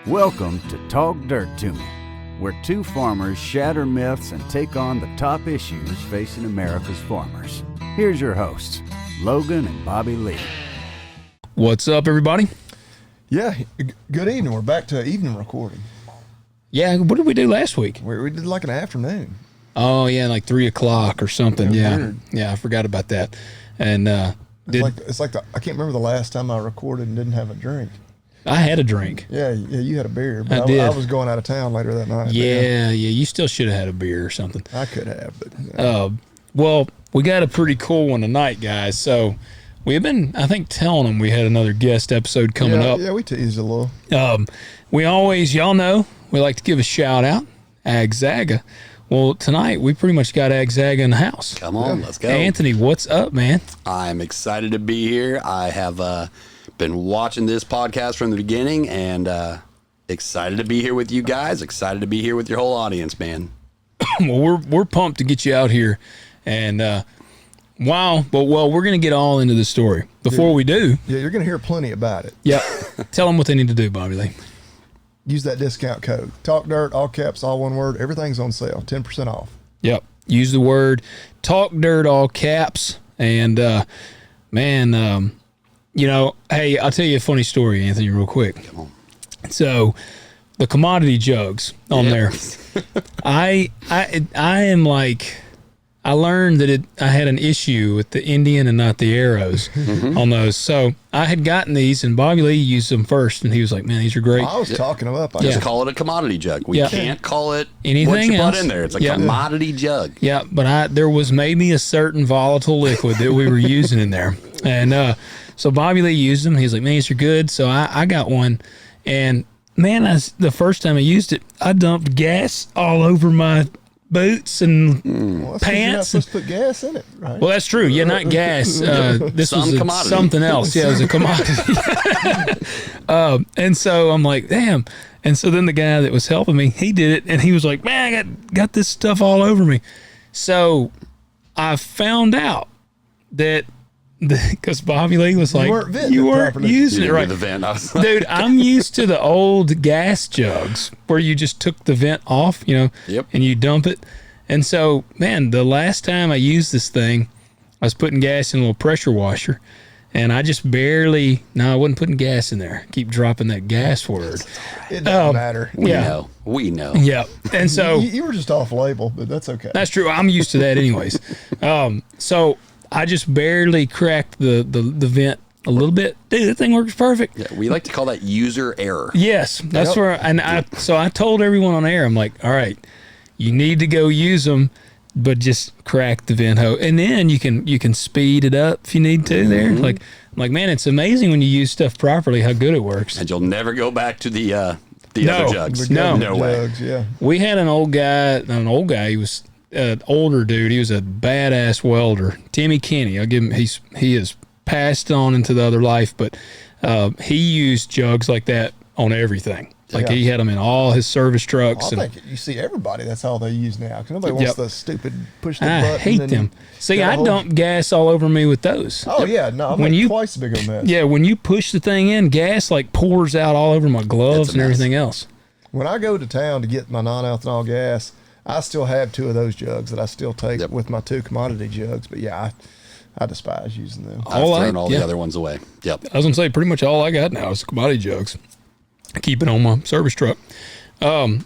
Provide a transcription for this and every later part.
Welcome to Talk Dirt to Me, where two farmers shatter myths and take on the top issues facing America's farmers. Here's your hosts, Logan and Bobby Lee. What's up, everybody? Yeah, good evening. We're back to evening recording. Yeah, what did we do last week? We did like an afternoon. Oh, yeah, like 3 o'clock or something. Yeah, weird. yeah, I forgot about that. And It's like I can't remember the last time I recorded and didn't have a drink. I had a drink. Yeah, you had a beer. But I did. I was going out of town later that night. Yeah, you still should have had a beer or something. I could have, but Well, we got a pretty cool one tonight, guys. So we've been, I think, telling them we had another guest episode coming up. Yeah, we teased a little. We always, y'all know, we like to give a shout out, Agzaga. Well, tonight we pretty much got Agzaga in the house. Come on, let's go. Anthony, what's up, man? I'm excited to be here. I have been watching this podcast from the beginning and excited to be here with you guys. Excited to be here with your whole audience, man. Well, we're pumped to get you out here. And we're going to get all into the story. Before we do. Yeah, you're going to hear plenty about it. Yeah. Tell them what they need to do, Bobby Lee. Use that discount code. Talk Dirt, all caps, all one word. Everything's on sale. 10% off. Yep. Use the word Talk Dirt, all caps. And, hey, I'll tell you a funny story, Anthony, real quick. Come on. So, the commodity jugs on there. I am like, I learned that I had an issue with the Indian and not the arrows on those. So, I had gotten these, and Bobby Lee used them first, and he was like, man, these are great. I was talking them up. Just call it a commodity jug. We can't call it anything what you else. put in there. It's a commodity jug. Yeah, but there was maybe a certain volatile liquid that we were using in there. And so Bobby Lee used them. He's like, man, these are good. So I got one. And, man, the first time I used it, I dumped gas all over my boots and Well, pants. you're not supposed to put gas in it, right? Well, that's true. Yeah, not gas. This was commodity. something else. Yeah, it was a commodity. And so I'm like, damn. And so then the guy that was helping me, he did it, and he was like, man, I got this stuff all over me. So I found out that because Bobby Lee was like, you weren't using it right. The vent. I was like, Dude, I'm used to the old gas jugs where you just took the vent off, and you dump it. And so, man, the last time I used this thing, I was putting gas in a little pressure washer, and I just I wasn't putting gas in there. Keep dropping that gas word. It doesn't matter. We know. Yeah. And so You were just off label, but that's okay. that's true. I'm used to that anyways. So I just barely cracked the vent a little bit. Dude, that thing works perfect. Yeah, we like to call that user error. Yes, that's where. And so I told everyone on air, I'm like, all right, you need to go use them, but just crack the vent hose, and then you can speed it up if you need to. There, like, man, it's amazing when you use stuff properly how good it works. And you'll never go back to the other jugs. No way. Jugs, yeah. We had an old guy. He was an older dude. He was a badass welder, Timmy Kenny. I'll give him. He has passed on into the other life, but he used jugs like that on everything. Like he had them in all his service trucks. I think you see everybody. That's all they use now. Because nobody wants the stupid push the button. I hate them. See, I dump gas all over me with those. Oh yeah, no, I'm twice as big a mess. Yeah, when you push the thing in, gas like pours out all over my gloves and everything else. When I go to town to get my non-ethanol gas, I still have 2 of those jugs that I still take with my 2 commodity jugs. But yeah, I despise using them. I've thrown all the other ones away. Yep. I was going to say, pretty much all I got now is commodity jugs. I keep it on my service truck. All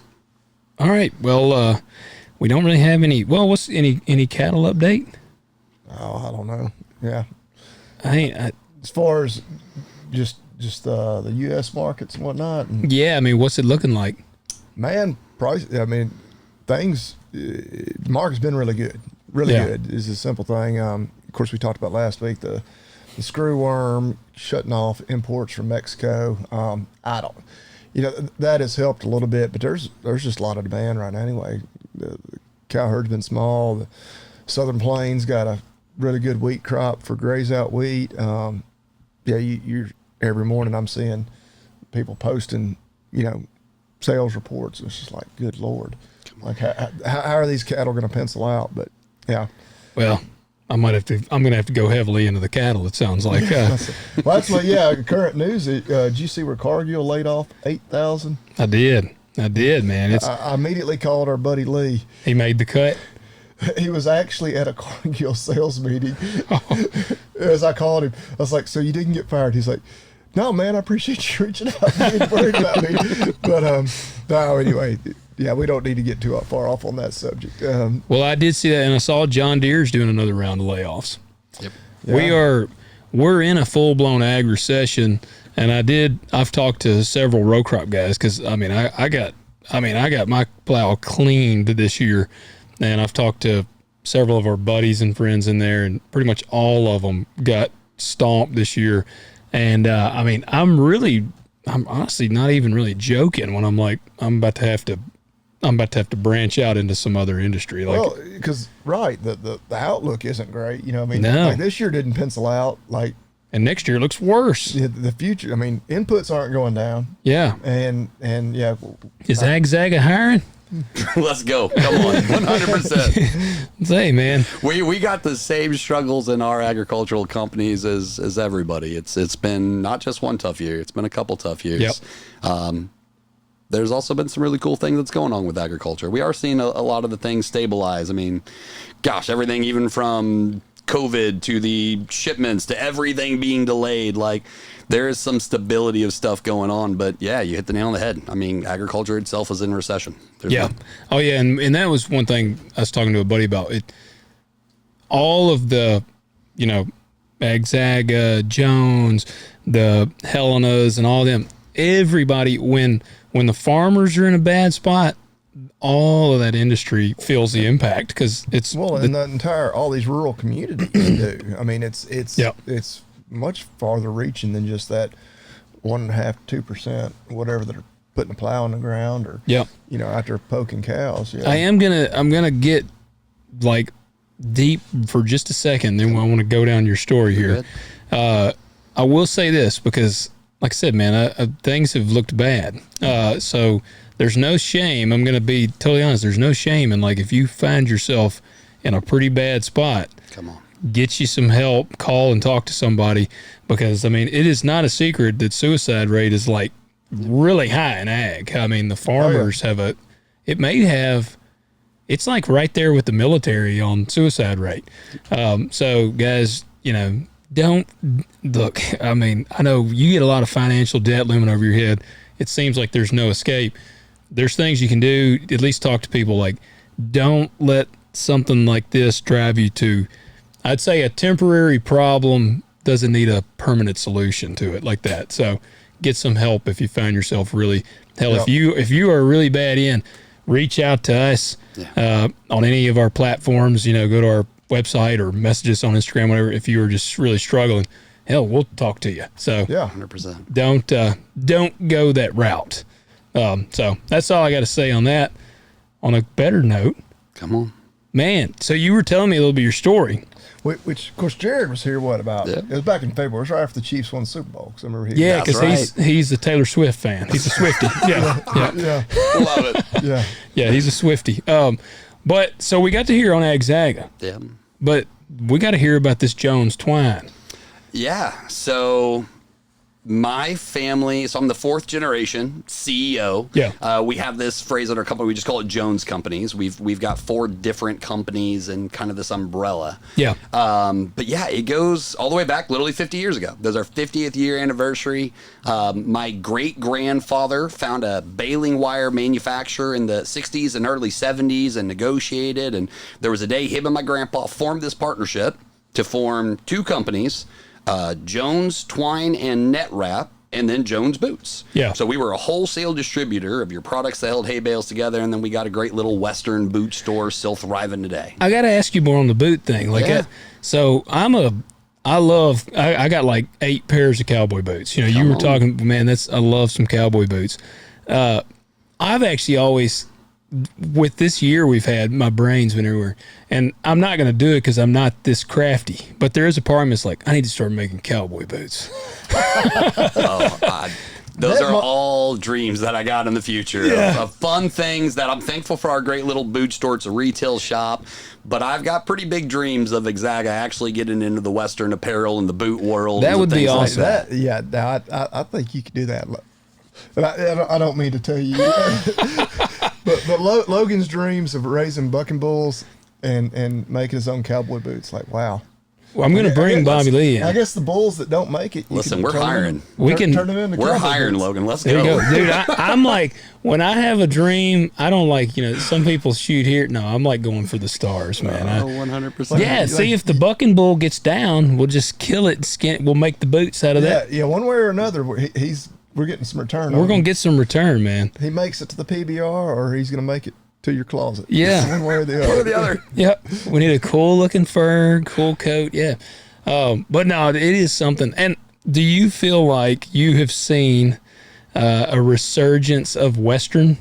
right. Well, we don't really have any. Well, what's any cattle update? Oh, I don't know. Yeah. As far as just the U.S. markets and whatnot. Yeah. I mean, what's it looking like? Man, price. I mean, things. The market's been really good. Really good is a simple thing. Of course, we talked about last week the screw worm shutting off imports from Mexico. That has helped a little bit, but there's just a lot of demand right now anyway. The cow herd's been small. The Southern Plains got a really good wheat crop for graze out wheat. You're every morning I'm seeing people posting, sales reports. It's just like, good Lord. Like, how are these cattle going to pencil out? But, yeah. Well, I'm going to have to go heavily into the cattle, it sounds like. Well, that's what, current news. Did you see where Cargill laid off 8,000? I did, man. I immediately called our buddy Lee. He made the cut. He was actually at a Cargill sales meeting. As I called him, I was like, "So you didn't get fired?" He's like, "No, man, I appreciate you reaching out and being worried about me." But no, anyway, yeah, we don't need to get too far off on that subject. Well, I did see that, and I saw John Deere's doing another round of layoffs. Yep. Yeah. We're in a full blown ag recession, and I've talked to several row crop guys because I got my plow cleaned this year. And I've talked to several of our buddies and friends in there, and pretty much all of them got stomped this year. And I'm honestly not even really joking when I'm like, I'm about to have to branch out into some other industry. Like, well, because the outlook isn't great. No. Like this year didn't pencil out. Like, and next year looks worse. The future. Inputs aren't going down. Yeah. And yeah. Is Agzaga hiring? Let's go. Come on. 100%. Say, man. We got the same struggles in our agricultural companies as everybody. It's been not just one tough year. It's been a couple tough years. Yep. There's also been some really cool things that's going on with agriculture. We are seeing a lot of the things stabilize. Everything even from COVID to the shipments to everything being delayed. Like, there is some stability of stuff going on, but yeah, you hit the nail on the head. Agriculture itself is in recession. Oh yeah. And that was one thing I was talking to a buddy about it. All of the, Agzaga, Jones, the Helenas and all them, everybody, when the farmers are in a bad spot, all of that industry feels the impact because it's all these rural communities do. It's much farther reaching than just that 1.5% to 2%, whatever they're putting a plow in the ground or after poking cows. Yeah. I'm gonna get like deep for just a second, then I want to go down your story here. I will say this because, like I said, man, things have looked bad. So there's no shame. I'm gonna be totally honest. There's no shame in, like, if you find yourself in a pretty bad spot, come on, get you some help, call and talk to somebody, because it is not a secret that suicide rate is like really high in ag. The farmers it's like right there with the military on suicide rate. So guys, don't look, I know you get a lot of financial debt looming over your head. It seems like there's no escape. There's things you can do. At least talk to people. Like, don't let something like this drive you to, I'd say, a temporary problem doesn't need a permanent solution to it like that. So get some help if you find yourself really, if you are really bad in, reach out to us on any of our platforms, go to our website or message us on Instagram, whatever. If you are just really struggling, we'll talk to you. So 100%. Don't go that route. So that's all I got to say on that. On a better note, come on, man. So you were telling me a little bit of your story. Which, of course, Jared was here, it was back in February. It was right after the Chiefs won the Super Bowl. Cause I remember because he's a Taylor Swift fan. He's a Swiftie. Yeah. Love it. Yeah, he's a Swiftie. But so we got to hear on Agzaga. Yeah. But we got to hear about this Jones Twine. Yeah. So my family, I'm the fourth generation CEO. Yeah. We have this phrase at our company. We just call it Jones Companies. We've got 4 different companies and kind of this umbrella. Yeah. But yeah, it goes all the way back literally 50 years ago. There's our 50th year anniversary. My great grandfather found a baling wire manufacturer in the 60s and early 70s and negotiated. And there was a day him and my grandpa formed this partnership to form 2 companies. Jones Twine and Net Wrap, and then Jones Boots. Yeah. So we were a wholesale distributor of your products that held hay bales together, and then we got a great little Western boot store still thriving today. I got to ask you more on the boot thing. I got like 8 pairs of cowboy boots. You were talking, man, I love some cowboy boots. I've actually always, with this year we've had, my brain's been everywhere. And I'm not going to do it because I'm not this crafty. But there is a part of me that's like, I need to start making cowboy boots. Those are all dreams that I got in the future of fun things that I'm thankful for our great little boot store. It's a retail shop, but I've got pretty big dreams of Agzaga actually getting into the Western apparel and the boot world. That would be awesome. I think you could do that. I don't mean to tell you, but Logan's dreams of raising bucking bulls and making his own cowboy boots, like, wow. Well, I'm going to bring Bobby Lee in. I guess the bulls that don't make it. Listen, we're hiring. Turn them into We're cowboy hiring, boots. Logan. Let's There go. you go. Dude, I'm like, when I have a dream, I don't like, some people shoot here. No, I'm like going for the stars, man. 100%. Yeah, see, if the bucking bull gets down, we'll just kill it and skin it. We'll make the boots out of that. Yeah, one way or another, we're getting some return. We're going to get some return, man. He makes it to the PBR, or he's going to make it to your closet. Yeah. One way or the other. One or the other. Yep. We need a cool looking fur, cool coat. Yeah. But no, it is something. And do you feel like you have seen a resurgence of Western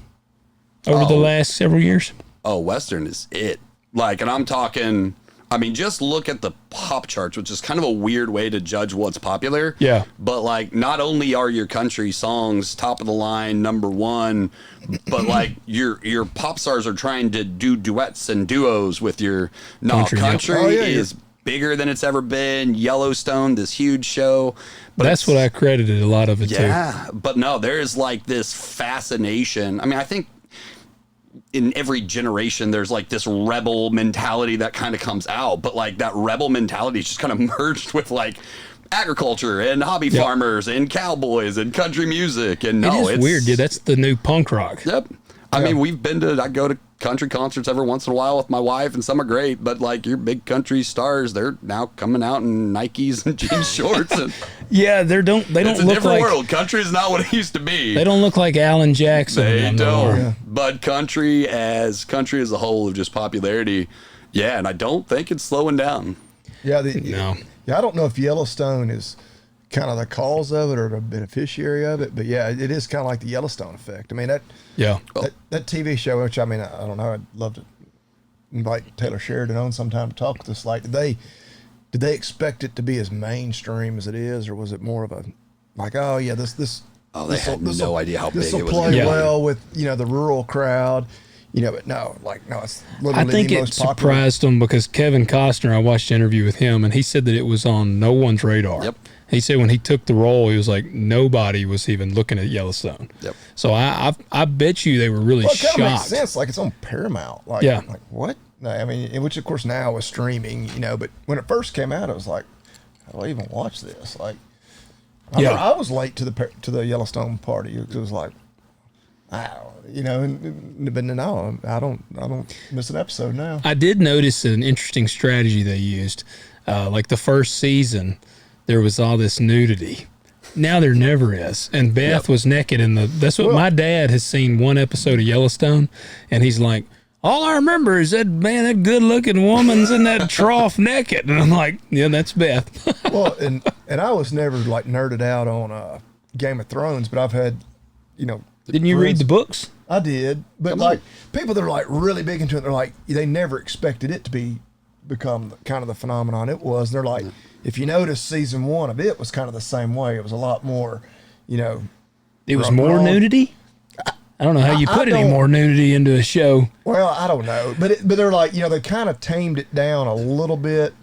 over the last several years? Oh, Western is it. Like, and I'm talking, I mean, just look at the pop charts, which is kind of a weird way to judge what's popular. Yeah. But like, not only are your country songs top of the line, number one, but like your pop stars are trying to do duets and duos with your country Oh, yeah, is bigger than it's ever been. Yellowstone, this huge show. But That's what I credited a lot of it to. yeah, but no, there is like this fascination. I mean, I think in every generation there's like this rebel mentality that kind of comes out, but like that rebel mentality is just kind of merged with like agriculture and hobby farmers and cowboys and country music. And It's weird, dude. That's the new punk rock. Yep. I mean, I go to country concerts every once in a while with my wife, and some are great, but like your big country stars, they're now coming out in Nikes and jean shorts. And Yeah, they don't it's a look different like world. Country is not what it used to be. they don't look like Alan Jackson. They anymore. don't. But country as a whole of just popularity, and I don't think it's slowing down. Yeah, No. Yeah, I don't know if Yellowstone is kind of the cause of it or the beneficiary of it, but yeah, it is kind of like the Yellowstone effect. I mean, that TV show, which I mean, I don't know, I'd love to invite Taylor Sheridan on sometime to talk with us. Like, did they expect it to be as mainstream as it is, or was it more of a like, oh yeah, this? Oh, they had no idea how big This it will was. play well with the rural crowd. But no, it's literally I think the it most popular. surprised them because Kevin Costner, I watched an interview with him, and he said that it was on no one's radar. Yep. He said when he took the role, he was like, nobody was even looking at Yellowstone. Yep. So I bet you they were really Well, it kind shocked. of makes sense. Like, it's on Paramount. Like, Yeah. Like, what? No, I mean, which of course now is streaming, but when it first came out, it was like, how do I even watch this? Like, I was late to the Yellowstone party. It was like, wow, but no, I don't miss an episode now. I did notice an interesting strategy they used. Like the first season, there was all this nudity. Now there never is. And Beth was naked that's what my dad has seen one episode of Yellowstone, and he's like, all I remember is that good looking woman's in that trough naked. And I'm like, yeah, that's Beth. Well, and I was never like nerded out on Game of Thrones, but I've had, Didn't you read the books? I did, but like people that are like really big into it, they're like, they never expected it to become kind of the phenomenon it was. They're like, if you notice, season 1 of it was kind of the same way. It was a lot more, It was more nudity? I don't know how you put any more nudity into a show. Well, I don't know, but they're like, they kind of tamed it down a little bit,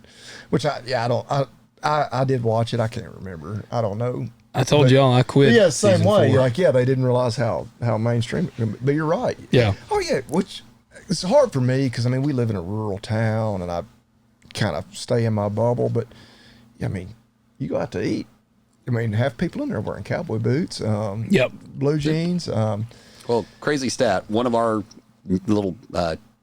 which I did watch it. I can't remember. I don't know. I told y'all I quit. Yeah, same season way. 4. Like, they didn't realize how mainstream. But you're right. Yeah. Oh yeah, which it's hard for me because I mean we live in a rural town and I kind of stay in my bubble. But I mean, you go out to eat. I mean, have people in there wearing cowboy boots, blue jeans. Well, crazy stat. One of our little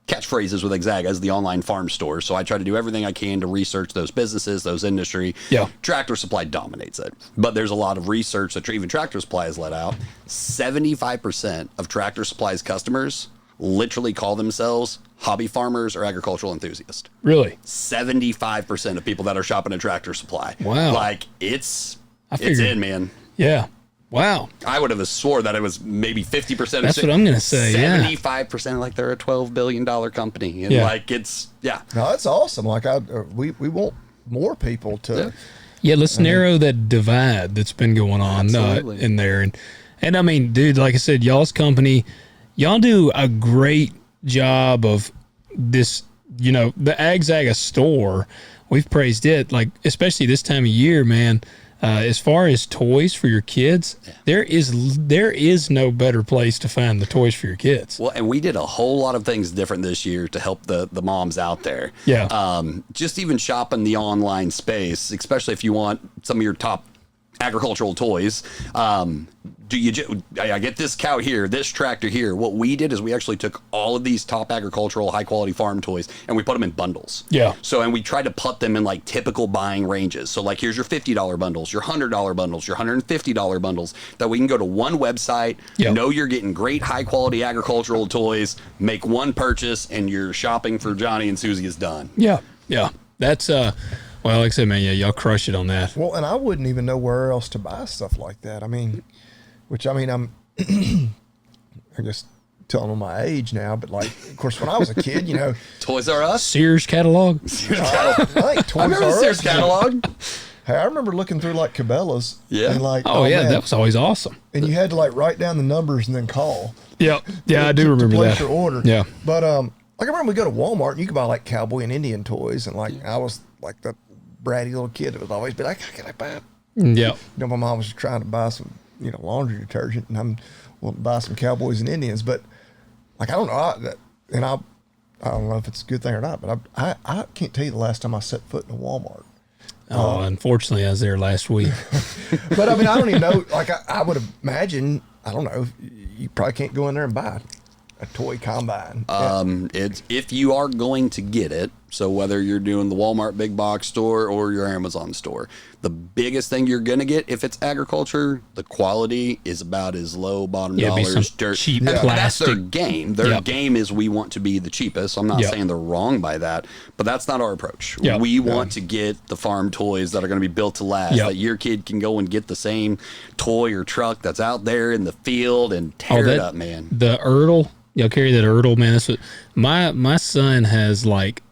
catchphrases with Agzaga is the online farm store. So I try to do everything I can to research those businesses, those industry. Yeah. Tractor Supply dominates it. But there's a lot of research that even Tractor Supply has let out. 75% of Tractor Supply's customers literally call themselves hobby farmers or agricultural enthusiasts. Really? 75% of people that are shopping at Tractor Supply. Wow. Like, it's figured- in, man. Yeah. Wow. I would have swore that it was maybe 50%. That's what I'm going to say, 75% like they're a $12 billion company. And like, it's, No, that's awesome. Like we want more people to Yeah, let's narrow that divide that's been going on in there. And I mean, dude, like I said, y'all's company, y'all do a great job of this, the Agzaga store. We've praised it, like, especially this time of year, man. As far as toys for your kids, there is no better place to find the toys for your kids. Well, and we did a whole lot of things different this year to help the moms out there. Yeah. Just even shopping the online space, especially if you want some of your top agricultural toys. I get this cow here, this tractor here. What we did is we actually took all of these top agricultural, high quality farm toys and we put them in bundles. Yeah. So, and we tried to put them in like typical buying ranges. So like, here's your $50 bundles, your $100 bundles, your $150 bundles, that we can go to one website, know you're getting great high quality agricultural toys, make one purchase, and your shopping for Johnny and Susie is done. Yeah. Yeah. That's, well, like I said, man, y'all crush it on that. Well, and I wouldn't even know where else to buy stuff like that. I mean, I'm, I guess telling them my age now, but like, of course, when I was a kid, Toys R Us, Sears catalog. I remember the Sears catalog. Hey, I remember looking through like Cabela's. Yeah. And like, Man, that was always awesome. And you had to like write down the numbers and then call. Yeah. Yeah, I do remember to place that. your order. Yeah. But like I remember we go to Walmart and you could buy like cowboy and Indian toys, and like I was like the bratty little kid that would always be like, how can I buy it? Yeah. My mom was trying to buy some, laundry detergent, and I'm wanting to buy some cowboys and Indians, but like, I don't know. I don't know if it's a good thing or not, but I can't tell you the last time I set foot in a Walmart. Unfortunately, I was there last week. But I mean, I don't even know. Like, I would imagine, I don't know, you probably can't go in there and buy a toy combine. It's if you are going to get it. So whether you're doing the Walmart big box store or your Amazon store, the biggest thing you're going to get, if it's agriculture, the quality is about as low bottom dollars, dirt. Cheap plastic. That's their plastic. game. Their game is we want to be the cheapest. I'm not saying they're wrong by that, but that's not our approach. We want to get the farm toys that are going to be built to last, that your kid can go and get the same toy or truck that's out there in the field and tear it up, man. The Ertl, y'all carry that Ertl, man. That's what my son has, like,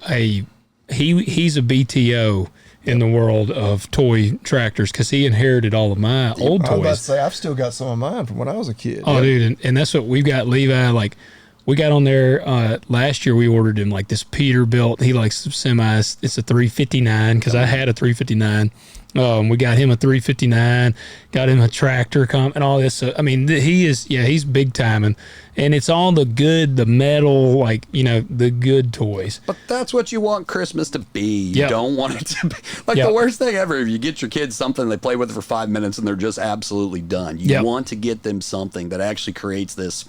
he's a BTO in the world of toy tractors because he inherited all of my old toys. I was about to say, I've still got some of mine from when I was a kid. Oh, dude, and that's what we've got. Levi, like, we got on there last year. We ordered him like this Peterbilt. He likes semis. It's a 359 because I had a 359. We got him a 359, got him a tractor and all this. So, I mean, he's big time. And it's all the metal, like, the good toys. But that's what you want Christmas to be. You don't want it to be like the worst thing ever. If you get your kids something, they play with it for 5 minutes and they're just absolutely done. You want to get them something that actually creates this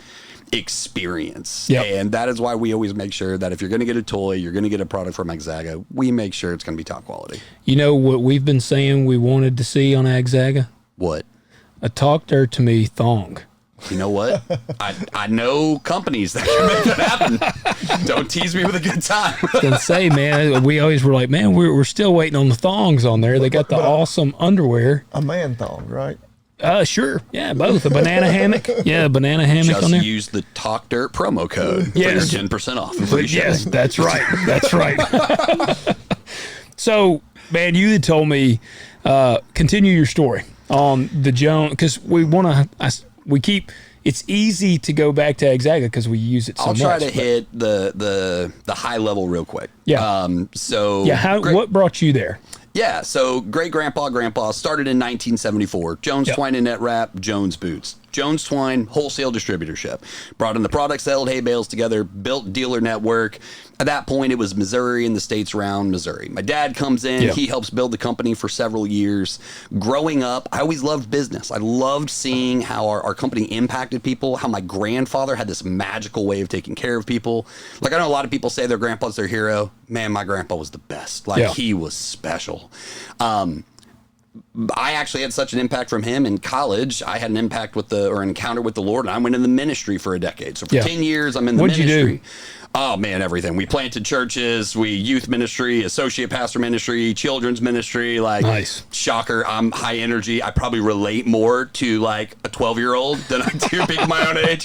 experience. And that is why we always make sure that if you're going to get a toy, you're going to get a product from Agzaga, we make sure it's going to be top quality. You know what we've been saying we wanted to see on Agzaga? What? A Talk Dirt to Me thong. You know what? I know companies that can make that happen. Don't tease me with a good time. I was gonna say, man, we always were like, man, we're still waiting on the thongs on there. They got the awesome underwear. A man thong, right? Sure. Yeah, both. A banana hammock. Yeah, a banana hammock Just on there. use the Talk Dirt promo code for your 10% off. Yes, that's right. That's right. So, man, you had told me, continue your story on the Jones, because it's easy to go back to Agzaga because we use it so much. I'll try to hit the high level real quick. Yeah. What brought you there? Yeah, so grandpa started in 1974. Jones Twine and Agzaga, Jones Boots. Jones Twine, wholesale distributorship. Brought in the products that held hay bales together, built dealer network. At that point, it was Missouri and the states around Missouri. My dad comes in. He helps build the company for several years. Growing up, I always loved business. I loved seeing how our company impacted people, how my grandfather had this magical way of taking care of people. Like, I know a lot of people say their grandpa's their hero. Man, my grandpa was the best. Like, he was special. I actually had such an impact from him in college. I had an impact encounter with the Lord, and I went in the ministry for a decade. So for 10 years, I'm in the ministry. Oh man, everything. We planted churches, we youth ministry, associate pastor ministry, children's ministry. Like, nice. Shocker, I'm high energy. I probably relate more to like a 12-year-old than I do people my own age.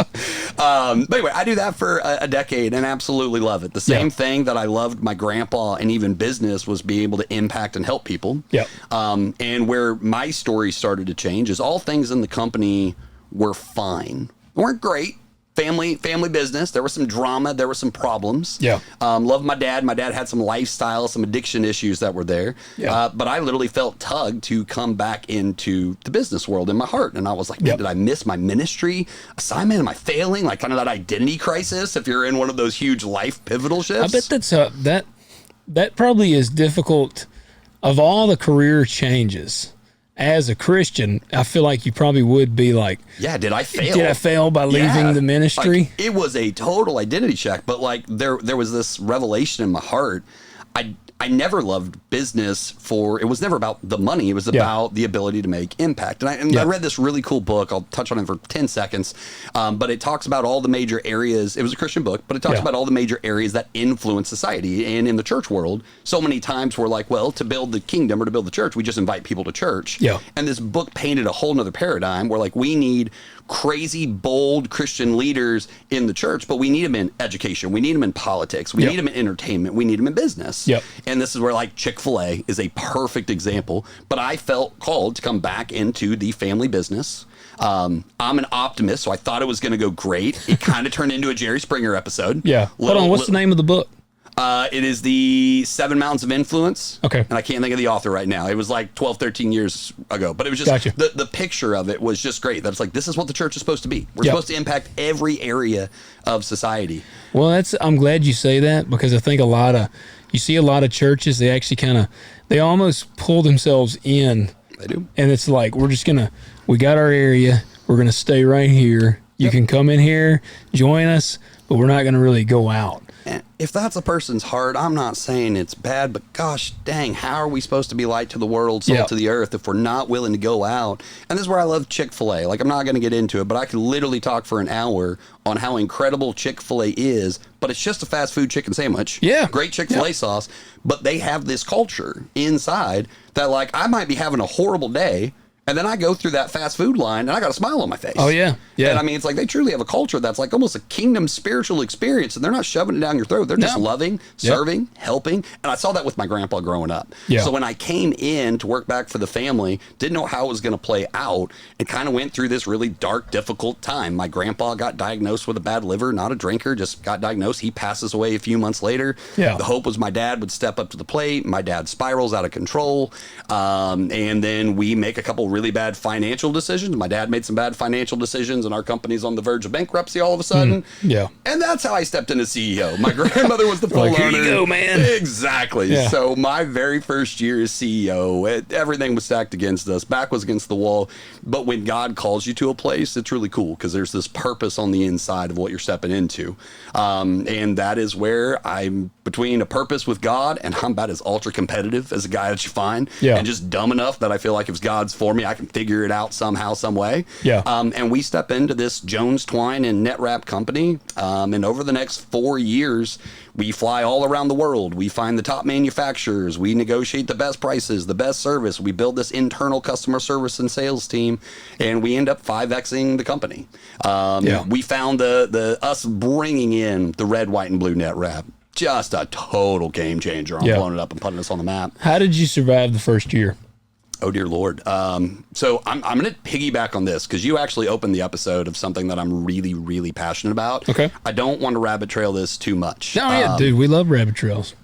But anyway, I do that for a decade and absolutely love it. The same thing that I loved my grandpa and even business was being able to impact and help people. Yeah. And where my story started to change is all things in the company were fine. They weren't great. Family business. There was some drama. There were some problems. Yeah. Loved my dad. My dad had some lifestyle, some addiction issues that were there. Yeah. But I literally felt tugged to come back into the business world in my heart. And I was like, man, did I miss my ministry assignment? Am I failing? Like kind of that identity crisis if you're in one of those huge life pivotal shifts. I bet that's that probably is difficult. Of all the career changes, as a Christian, I feel like you probably would be like, yeah, did I fail? Did I fail by leaving the ministry? Like, it was a total identity check, but like there was this revelation in my heart. I never loved business it was never about the money. It was about the ability to make impact. And I read this really cool book. I'll touch on it for 10 seconds. But it talks about all the major areas. It was a Christian book, but it talks about all the major areas that influence society. And in the church world, so many times we're like, well, to build the kingdom or to build the church, we just invite people to church. Yeah. And this book painted a whole nother paradigm where like we need crazy, bold Christian leaders in the church, but we need them in education. We need them in politics. We need them in entertainment. We need them in business. Yep. And this is where like Chick-fil-A is a perfect example, but I felt called to come back into the family business. I'm an optimist, so I thought it was going to go great. It kind of turned into a Jerry Springer episode. Yeah. Hold on. What's the name of the book? It is the 7 Mountains of Influence. Okay. And I can't think of the author right now. It was like 12, 13 years ago. But it was just, the picture of it was just great. That's like, this is what the church is supposed to be. We're supposed to impact every area of society. Well, I'm glad you say that, because I think you see a lot of churches, they actually they almost pull themselves in. They do. And it's like, we got our area. We're going to stay right here. You can come in here, join us, but we're not going to really go out. And if that's a person's heart, I'm not saying it's bad, but gosh dang, how are we supposed to be light to the world, salt to the earth, if we're not willing to go out? And this is where I love Chick-fil-A. Like, I'm not going to get into it, but I could literally talk for an hour on how incredible Chick-fil-A is, but it's just a fast food chicken sandwich. Yeah. Great Chick-fil-A sauce, but they have this culture inside that, like, I might be having a horrible day, and then I go through that fast food line and I got a smile on my face. Oh, yeah. Yeah. And I mean, it's like they truly have a culture that's like almost a kingdom spiritual experience, and they're not shoving it down your throat. They're just loving, serving, helping. And I saw that with my grandpa growing up. Yeah. So when I came in to work back for the family, didn't know how it was going to play out, and kind of went through this really dark, difficult time. My grandpa got diagnosed with a bad liver, not a drinker, just got diagnosed. He passes away a few months later. Yeah. The hope was my dad would step up to the plate. My dad spirals out of control. And then we make a couple really bad financial decisions. My dad made some bad financial decisions, and our company's on the verge of bankruptcy all of a sudden. Yeah. And that's how I stepped into CEO. My grandmother was the full Like, owner. here you go, man. Exactly. Yeah. So my very first year as CEO, everything was stacked against us. Back was against the wall. But when God calls you to a place, it's really cool because there's this purpose on the inside of what you're stepping into. And that is where I'm between a purpose with God, and I'm about as ultra competitive as a guy that you find. Yeah. And just dumb enough that I feel like if God's for me, I can figure it out somehow, some way. Yeah. And we step into this Jones Twine and Net Wrap company. And over the next 4 years, we fly all around the world. We find the top manufacturers. We negotiate the best prices, the best service. We build this internal customer service and sales team, and we end up 5Xing the company. We found us bringing in the red, white, and blue Net Wrap. Just a total game changer on blowing it up and putting us on the map. How did you survive the first year? Oh, dear Lord. So I'm going to piggyback on this because you actually opened the episode of something that I'm really, really passionate about. Okay. I don't want to rabbit trail this too much. No, yeah, dude, we love rabbit trails.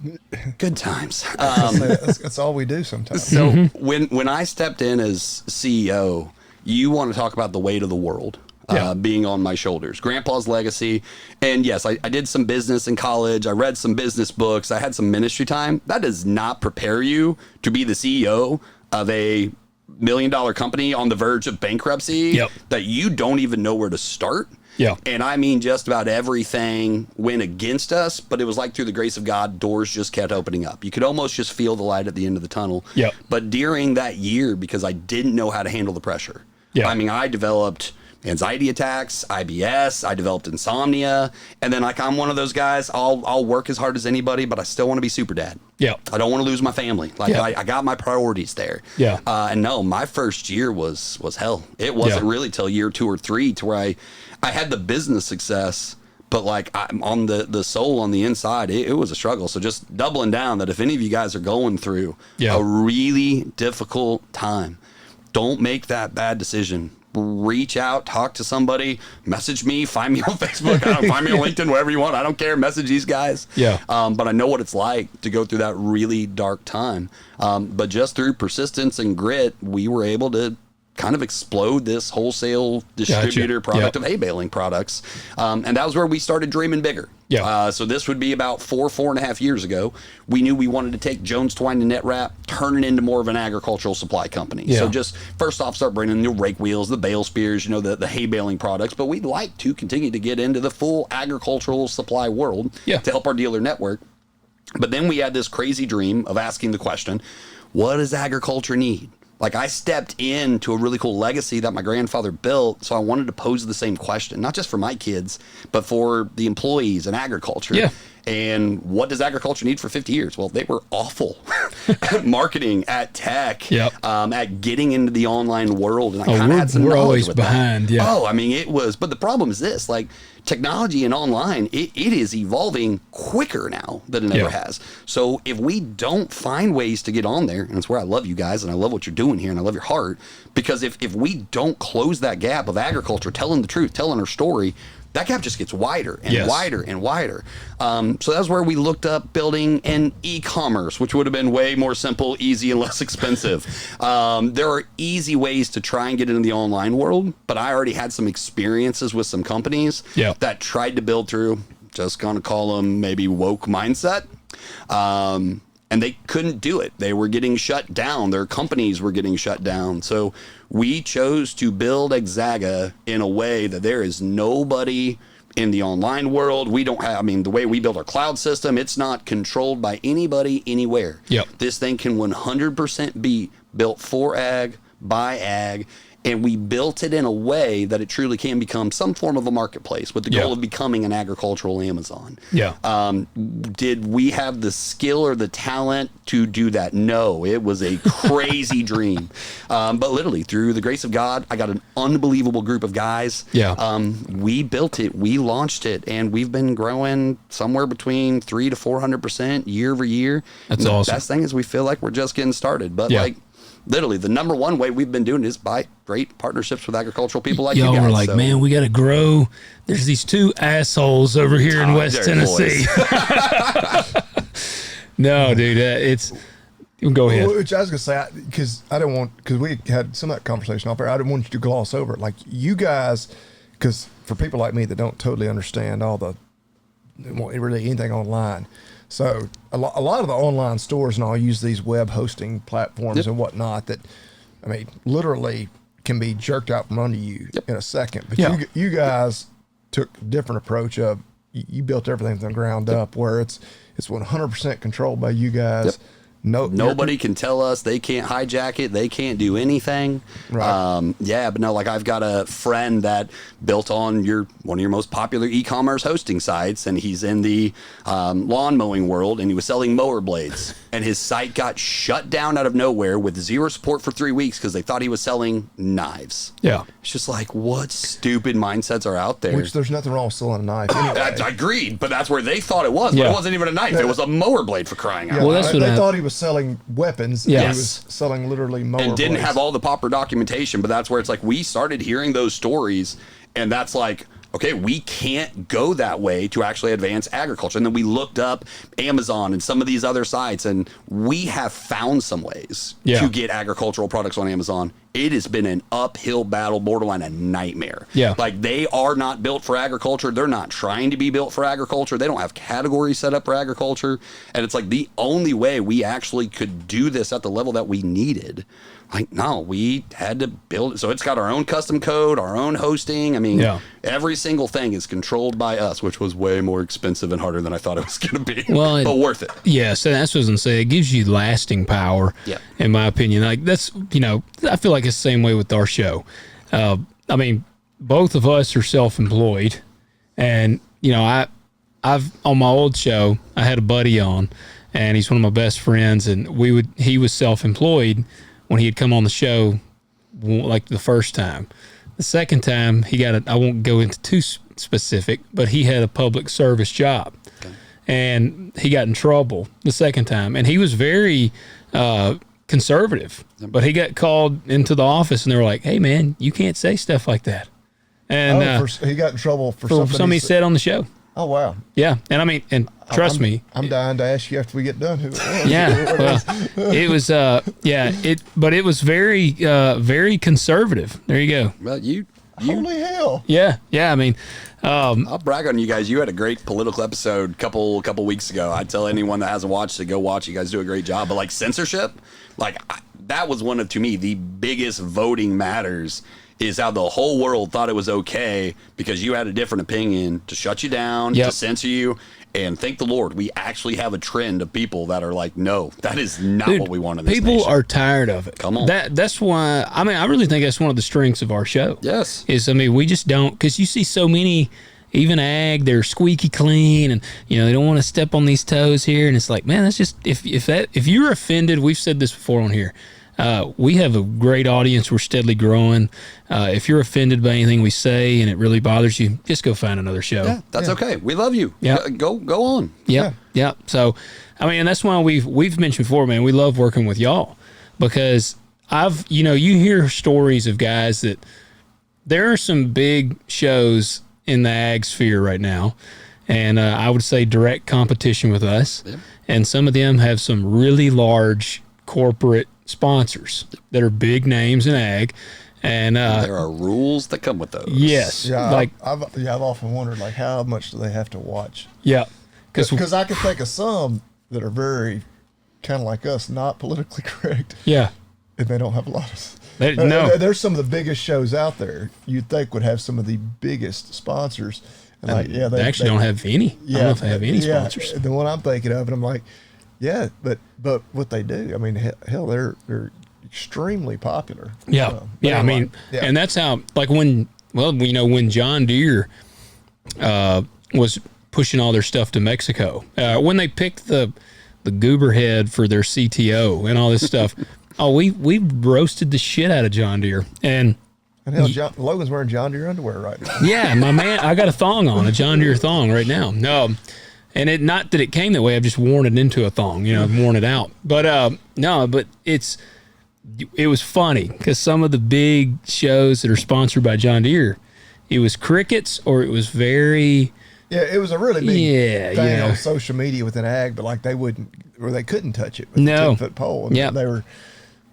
Good times. That's all we do sometimes. So when I stepped in as CEO, you want to talk about the weight of the world. Being on my shoulders, Grandpa's legacy. And yes, I did some business in college. I read some business books. I had some ministry time. That does not prepare you to be the CEO of a $1 million company on the verge of bankruptcy that you don't even know where to start. Yeah. And I mean, just about everything went against us, but it was like through the grace of God, doors just kept opening up. You could almost just feel the light at the end of the tunnel. Yeah. But during that year, because I didn't know how to handle the pressure, I mean, I developed anxiety attacks, IBS. I developed insomnia. And then like I'm one of those guys, I'll work as hard as anybody, but I still want to be super dad. Yeah. I don't want to lose my family. Like I got my priorities there. Yeah. And no, my first year was hell. It wasn't really till year 2 or 3 to where I had the business success, but like I'm on the soul on the inside, it was a struggle. So just doubling down that if any of you guys are going through a really difficult time, don't make that bad decision. Reach out, talk to somebody, message me, find me on Facebook, find me on LinkedIn, wherever you want. I don't care. Message these guys. Yeah. But I know what it's like to go through that really dark time. But just through persistence and grit, we were able to kind of explode this wholesale distributor product of hay baling products. And that was where we started dreaming bigger. Yeah. So this would be about 4.5 years ago. We knew we wanted to take Jones Twine and Agzaga, turn it into more of an agricultural supply company. Yeah. So just first off, start bringing the rake wheels, the bale spears, the hay baling products. But we'd like to continue to get into the full agricultural supply world to help our dealer network. But then we had this crazy dream of asking the question, what does agriculture need? Like I stepped into a really cool legacy that my grandfather built, so I wanted to pose the same question, not just for my kids, but for the employees in agriculture. Yeah. And what does agriculture need for 50 years? Well, they were awful at marketing, at tech, at getting into the online world. And I kind of had some knowledge always with behind. That. Yeah. Oh, I mean, it was. But the problem is this: like technology and online, it is evolving quicker now than it ever has. So if we don't find ways to get on there, and it's where I love you guys, and I love what you're doing here, and I love your heart, because if we don't close that gap of agriculture, telling the truth, telling our story, that gap just gets wider and wider and wider. So that's where we looked up building an e-commerce, which would have been way more simple, easy, and less expensive. There are easy ways to try and get into the online world, but I already had some experiences with some companies that tried to build through, just going to call them maybe woke mindset. And they couldn't do it. They were getting shut down. Their companies were getting shut down. So we chose to build Agzaga in a way that there is nobody in the online world. We don't have, the way we build our cloud system, it's not controlled by anybody anywhere. This thing can 100% be built for ag, by ag, and we built it in a way that it truly can become some form of a marketplace with the goal of becoming an agricultural Amazon. Did we have the skill or the talent to do that? No, it was a crazy dream. But literally, through the grace of God, I got an unbelievable group of guys. We built it, we launched it, and we've been growing somewhere between 300 to 400% year over year. That's awesome. The best thing is we feel like we're just getting started. But literally, the number one way we've been doing it is by great partnerships with agricultural people like you guys. Y'all were like, man, we got to grow. There's these two assholes over here in West Tennessee. No, dude, it's. Go ahead. Which I was gonna say, because we had some of that conversation off there. I didn't want you to gloss over it. Like you guys, because for people like me that don't totally understand really anything online. So a lot of the online stores and all use these web hosting platforms and whatnot that, literally can be jerked out from under you in a second. But you guys took a different approach of you built everything from the ground up, where it's 100% controlled by you guys. Nobody can tell us. They can't hijack it. They can't do anything. Right. But no, like I've got a friend that built on one of your most popular e-commerce hosting sites, and he's in the lawn mowing world, and he was selling mower blades, and his site got shut down out of nowhere with zero support for 3 weeks because they thought he was selling knives. Yeah. It's just like, what stupid mindsets are out there? Which there's nothing wrong with selling a knife anyway. I agreed, but that's where they thought it was. But it wasn't even a knife. It was a mower blade, for crying out loud. Well, that's what they thought he was selling weapons. He was selling literally mower and didn't blades. have all the proper documentation. But that's where it's like we started hearing those stories, and that's like, okay, we can't go that way to actually advance agriculture. And then we looked up Amazon and some of these other sites, and we have found some ways to get agricultural products on Amazon. It has been an uphill battle, borderline a nightmare. Like they are not built for agriculture. They're not trying to be built for agriculture. They don't have categories set up for agriculture. And it's like the only way we actually could do this at the level that we needed. Like, no, we had to build it. So it's got our own custom code, our own hosting. Every single thing is controlled by us, which was way more expensive and harder than I thought it was going to be. Well, but worth it. Yeah, so that's what I was going to say. It gives you lasting power, in my opinion. Like, that's, I feel like it's the same way with our show. both of us are self-employed, and you know, I've on my old show, I had a buddy on, and he's one of my best friends, and he was self-employed when he had come on the show, like the first time. The second time he got I won't go into too specific, but he had a public service job, and he got in trouble the second time, and he was very conservative, but he got called into the office, and they were like, "Hey, man, you can't say stuff like that." And he got in trouble for something he said on the show. Oh wow! Yeah, and I mean, and trust me, I'm dying to ask you after we get done who it was. Yeah, well, it was but it was very very conservative. There you go. Well, you holy hell! Yeah. I mean, I'll brag on you guys. You had a great political episode couple weeks ago. I tell anyone that hasn't watched it, go watch. You guys do a great job. But like censorship, that was one of, to me, the biggest voting matters. Is how the whole world thought it was okay because you had a different opinion to shut you down, to censor you. And thank the Lord, we actually have a trend of people that are like, no, that is not what we want in this people nation. are tired of it. Come on. That's why, I mean, I really think that's one of the strengths of our show. Yes. I mean, we just don't, because you see so many, even ag, they're squeaky clean, and you know they don't want to step on these toes here. And it's like, man, that's just if you're offended, we've said this before on here. We have a great audience. We're steadily growing. If you're offended by anything we say and it really bothers you, just go find another show. Yeah, that's okay. We love you. Yeah. Go on. Yeah. So, I mean, and that's why we've mentioned before, man, we love working with y'all because you hear stories of guys that there are some big shows in the ag sphere right now. And I would say direct competition with us. Yeah. And some of them have some really large corporate sponsors that are big names in ag, and there are rules that come with those. Yes, yeah. Like I've often wondered, like, how much do they have to watch? Yeah, because I can think of some that are very kind of like us, not politically correct. Yeah, and they don't have a lot of. No, there's some of the biggest shows out there you'd think would have some of the biggest sponsors. And like, yeah, they actually don't have any. Yeah, I don't know if they have any sponsors. The one I'm thinking of, and I'm like, yeah, but what they do, I mean, hell, they're extremely popular. Yeah, I mean, and that's how, like when John Deere was pushing all their stuff to Mexico, when they picked the goober head for their CTO and all this stuff, we roasted the shit out of John Deere. And hell, Logan's wearing John Deere underwear right now. Yeah, my man, I got a thong on, a John Deere thong right now. No. And not that it came that way. I've just worn it into a thong, I've worn it out. But no, but it was funny because some of the big shows that are sponsored by John Deere, it was crickets or it was very. Yeah, it was a really big thing on social media within ag, but like they couldn't touch it with the 10-foot pole. And they were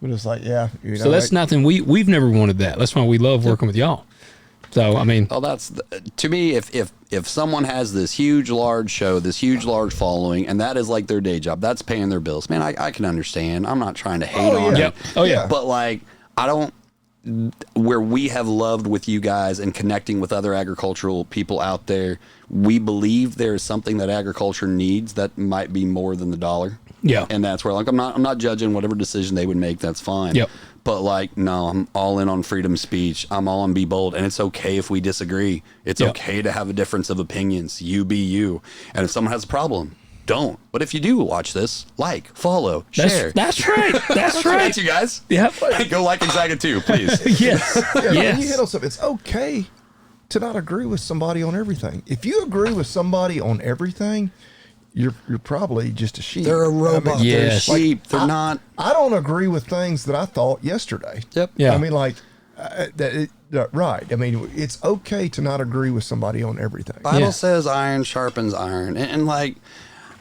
just like, So that's nothing. We've never wanted that. That's why we love working with y'all. So, I mean. Well, that's, to me, if someone has this huge, large show, this huge, large following, and that is like their day job, that's paying their bills, man, I can understand. I'm not trying to hate on it. Oh, yeah. But, like, where we have loved with you guys and connecting with other agricultural people out there, we believe there is something that agriculture needs that might be more than the dollar. Yeah. And that's where, like, I'm not judging whatever decision they would make. That's fine. Yep. But like, no, I'm all in on freedom of speech. I'm all on be bold. And it's okay if we disagree. It's okay to have a difference of opinions. You be you. And if someone has a problem, don't. But if you do watch this, like, follow, share. That's right. That's right. Thanks, you guys. Yep. Go like Agzaga too, please. Yes. Yes. You hit on something. It's okay to not agree with somebody on everything. If you agree with somebody on everything, you're probably just a sheep. They're a robot. They're sheep. They're not. I don't agree with things that I thought yesterday. Yep. Yeah. I mean, like, right. I mean, it's okay to not agree with somebody on everything. Bible says iron sharpens iron. And like,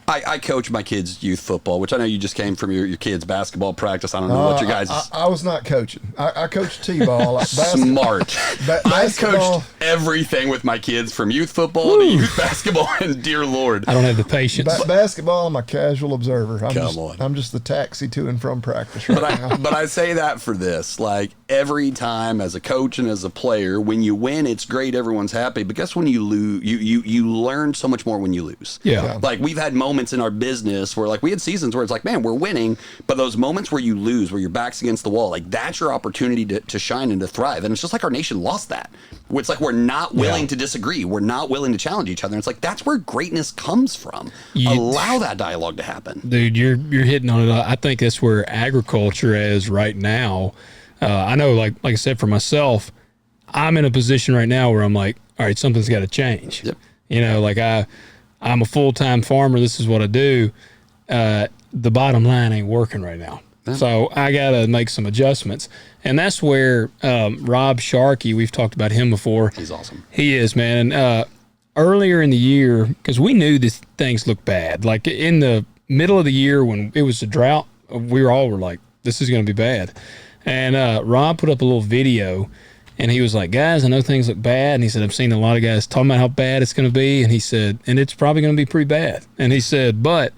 I coach my kids' youth football, which I know you just came from your kids' basketball practice. I don't know what you guys. I was not coaching. I coached t-ball. Smart. I've coached everything with my kids from youth football to youth basketball, and dear Lord, I don't have the patience. Basketball, I'm a casual observer. Come on. I'm just the taxi to and from practice right now. But I say that for this, like, every time as a coach and as a player, when you win, it's great. Everyone's happy. But guess when you lose, you learn so much more when you lose. Yeah. Like we've had moments in our business where like we had seasons where it's like, man, we're winning. But those moments where you lose, where your back's against the wall, like that's your opportunity to shine and to thrive. And it's just like our nation lost that. It's like we're not willing to disagree. We're not willing to challenge each other. And it's like that's where greatness comes from. Allow that dialogue to happen. Dude, you're hitting on it. I think that's where agriculture is right now. I know, like I said, for myself, I'm in a position right now where I'm like, all right, something's got to change. Yep. You know, like I'm a full-time farmer. This is what I do. The bottom line ain't working right now. Yeah. So I got to make some adjustments. And that's where Rob Sharkey, we've talked about him before. He's awesome. He is, man. And earlier in the year, because we knew these things looked bad. Like in the middle of the year when it was a drought, we were like, this is going to be bad. And Rob put up a little video, and he was like, guys, I know things look bad. And he said, I've seen a lot of guys talking about how bad it's going to be. And he said, and it's probably going to be pretty bad. And he said, but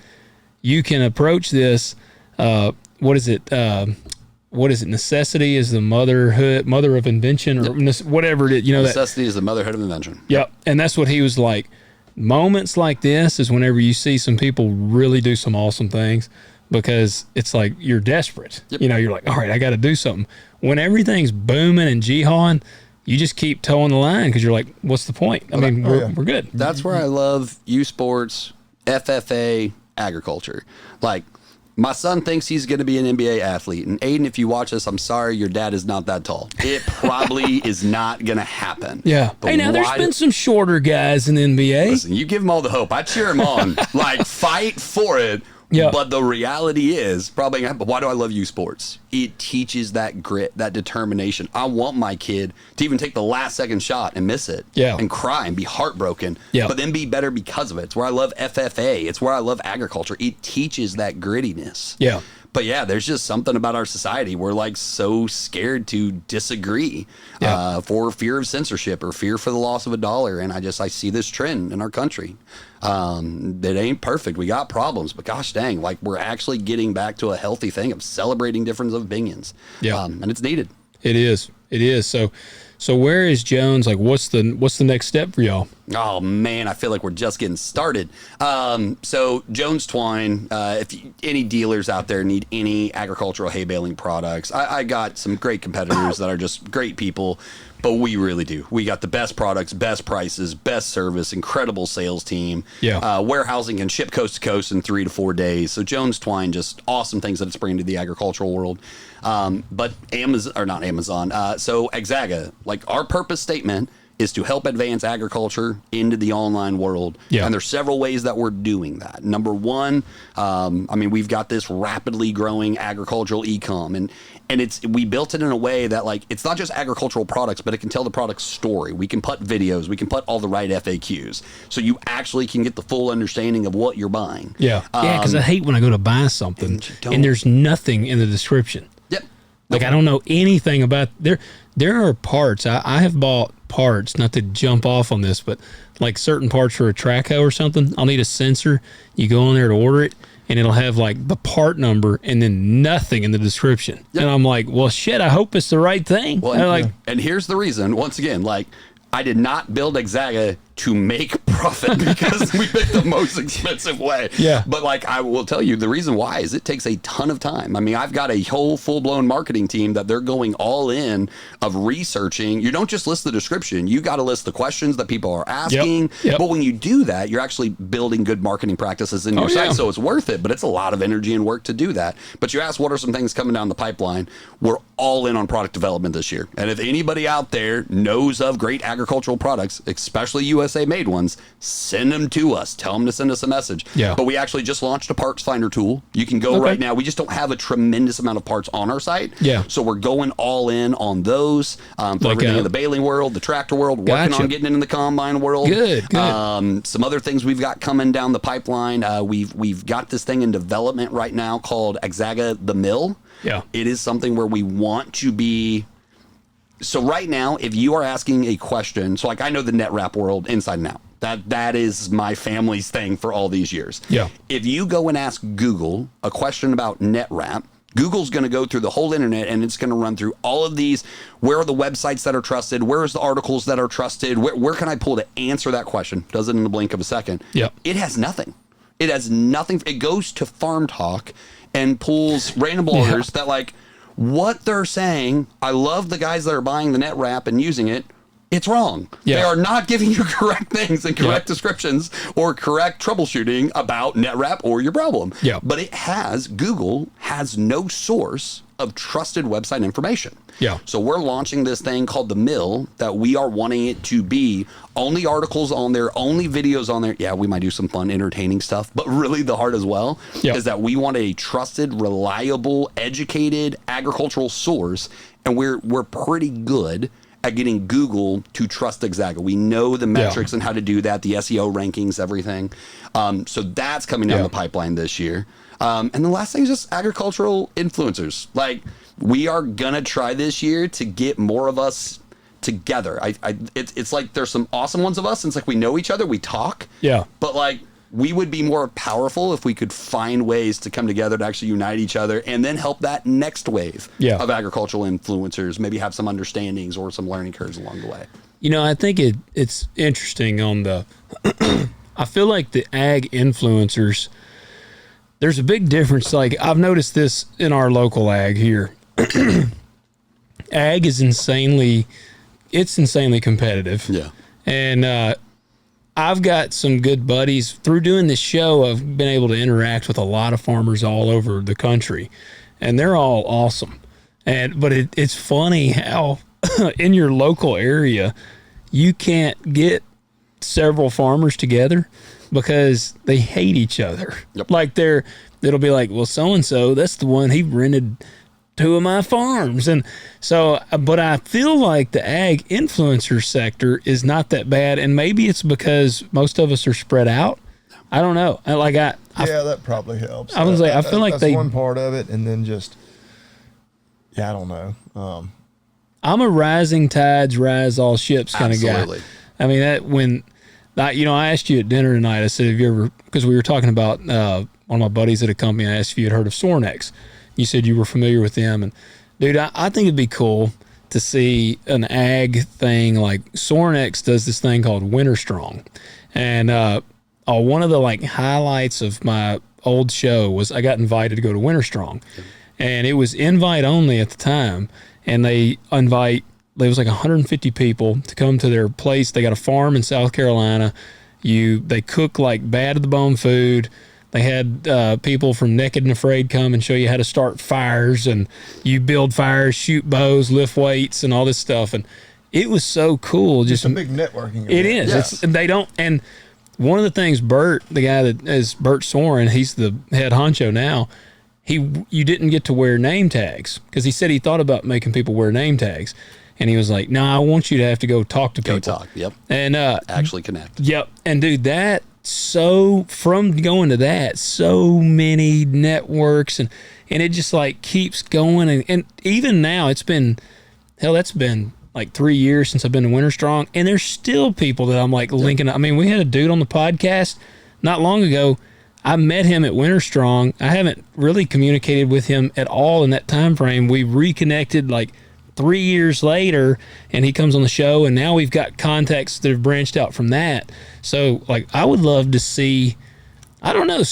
you can approach this, what is it? Necessity is the mother of invention, or whatever it is. You know, necessity is the motherhood of invention. Yep. And that's what he was like. Moments like this is whenever you see some people really do some awesome things, because it's like you're desperate. Yep. You know, you're like, all right, I got to do something. When everything's booming and jihawing, you just keep towing the line because you're like, what's the point? I mean, we're good. That's where I love U Sports, FFA, agriculture. Like, my son thinks he's going to be an NBA athlete. And Aiden, if you watch this, I'm sorry, your dad is not that tall. It probably is not going to happen. Yeah. But hey, now there's been some shorter guys in the NBA. Listen, you give them all the hope. I cheer them on. Like, fight for it. Yeah. But the reality is, probably, but why do I love U Sports? It teaches that grit, that determination. I want my kid to even take the last second shot and miss it. Yeah. And cry and be heartbroken. Yeah. But then be better because of it. It's where I love FFA. It's where I love agriculture. It teaches that grittiness. Yeah. But yeah, there's just something about our society. We're like so scared to disagree for fear of censorship or fear for the loss of a dollar. And I see this trend in our country. That ain't perfect. We got problems, but gosh dang, like we're actually getting back to a healthy thing of celebrating difference of opinions. Yeah. And it's needed. It is. So where is Jones? Like, what's the next step for y'all? Oh man, I feel like we're just getting started. So Jones Twine, if any dealers out there need any agricultural hay baling products, I got some great competitors that are just great people, but we really do. We got the best products, best prices, best service, incredible sales team. Yeah. Warehousing can ship coast to coast in 3 to 4 days. So Jones Twine, just awesome things that it's bringing to the agricultural world. But Amazon, or not Amazon, so Agzaga, like our purpose statement is to help advance agriculture into the online world. Yeah. And there's several ways that we're doing that. Number one, we've got this rapidly growing agricultural e-com, and we built it in a way that like it's not just agricultural products, but it can tell the product story. We can put videos, we can put all the right FAQs, so you actually can get the full understanding of what you're buying. Yeah, because I hate when I go to buy something and there's nothing in the description. Yep. Like I don't know anything about there are parts. I have bought parts, not to jump off on this, but like certain parts for a track hoe or something, I'll need a sensor. You go in there to order it, and it'll have like the part number and then nothing in the description. Yep. And I'm like, well, shit, I hope it's the right thing. Well, and here's the reason, once again, like I did not build Agzaga to make profit because we picked the most expensive way. Yeah. But like I will tell you, the reason why is it takes a ton of time. I mean, I've got a whole full-blown marketing team that they're going all in of researching. You don't just list the description. You got to list the questions that people are asking. Yep. But when you do that, you're actually building good marketing practices in your site. So it's worth it, but it's a lot of energy and work to do that. But you ask, what are some things coming down the pipeline? We're all in on product development this year. And if anybody out there knows of great agricultural products, especially USA made ones, send them to us. Tell them to send us a message. Yeah. But we actually just launched a parts finder tool. You can go right now. We just don't have a tremendous amount of parts on our site. Yeah. So we're going all in on those for everything in the baling world, the tractor world, working on getting it in the combine world. Good. Some other things we've got coming down the pipeline. We've got this thing in development right now called Agzaga the Mill. Yeah. It is something where we want to be. So right now, if you are asking a question, so like I know the net wrap world inside and out. That is my family's thing for all these years. Yeah. If you go and ask Google a question about net wrap, Google's going to go through the whole internet, and it's going to run through all of these. Where are the websites that are trusted? Where is the articles that are trusted? Where can I pull to answer that question? Does it in the blink of a second. Yep. It has nothing. It has nothing. It goes to Farm Talk and pulls random bloggers that like what they're saying. I love the guys that are buying the net wrap and using it. It's wrong. Yeah. They are not giving you correct things and correct descriptions or correct troubleshooting about NetWrap or your problem. Yeah. But Google has no source of trusted website information. Yeah. So we're launching this thing called The Mill that we are wanting it to be only articles on there, only videos on there. Yeah, we might do some fun, entertaining stuff, but really the heart as well is that we want a trusted, reliable, educated agricultural source, and we're pretty good at getting Google to trust Agzaga. We know the metrics and how to do that, the SEO rankings, everything. So that's coming down the pipeline this year. And the last thing is just agricultural influencers. Like, we are going to try this year to get more of us together. It's like there's some awesome ones of us, and it's like we know each other, we talk. Yeah. But like, we would be more powerful if we could find ways to come together to actually unite each other and then help that next wave of agricultural influencers maybe have some understandings or some learning curves along the way. You know, I think it's interesting on the I feel like the ag influencers, there's a big difference. Like, I've noticed this in our local ag here. Ag is insanely competitive. Yeah. And I've got some good buddies through doing this show. I've been able to interact with a lot of farmers all over the country, and they're all awesome. But it's funny how in your local area, you can't get several farmers together because they hate each other. Yep. Like it'll be like, well, so-and-so, that's the one, he rented 2 of my farms. And so, but I feel like the ag influencer sector is not that bad. And maybe it's because most of us are spread out. I don't know. Yeah, that probably helps. I was like, I feel like that's one part of it. And then just, I don't know. I'm a rising tides rise all ships kind of guy. I mean, I asked you at dinner tonight, I said, have you ever, because we were talking about one of my buddies at a company, I asked if you had heard of Sornex. You said you were familiar with them. And dude, I think it'd be cool to see an ag thing. Like, Sornex does this thing called Winter Strong. And one of the like highlights of my old show was I got invited to go to Winter Strong. And it was invite only at the time. And there was like 150 people to come to their place. They got a farm in South Carolina. They cook like bad to the bone food. They had people from Naked and Afraid come and show you how to start fires, and you build fires, shoot bows, lift weights, and all this stuff. And it was so cool. Just a big networking event. It is. Yes. And one of the things Bert, the guy that is Bert Soren, he's the head honcho now. You didn't get to wear name tags because he said he thought about making people wear name tags. And he was like, no, I want you to have to go talk to people. Go talk, yep. And actually connect. Yep. And dude, from going to that, so many networks and it just like keeps going. And even now that's been like 3 years since I've been to Winter Strong, and there's still people that I'm like linking up. I mean, we had a dude on the podcast not long ago. I met him at Winter Strong. I haven't really communicated with him at all in that time frame. We reconnected like 3 years later, and he comes on the show, and now we've got contacts that have branched out from that. So like, I would love to see, I don't know,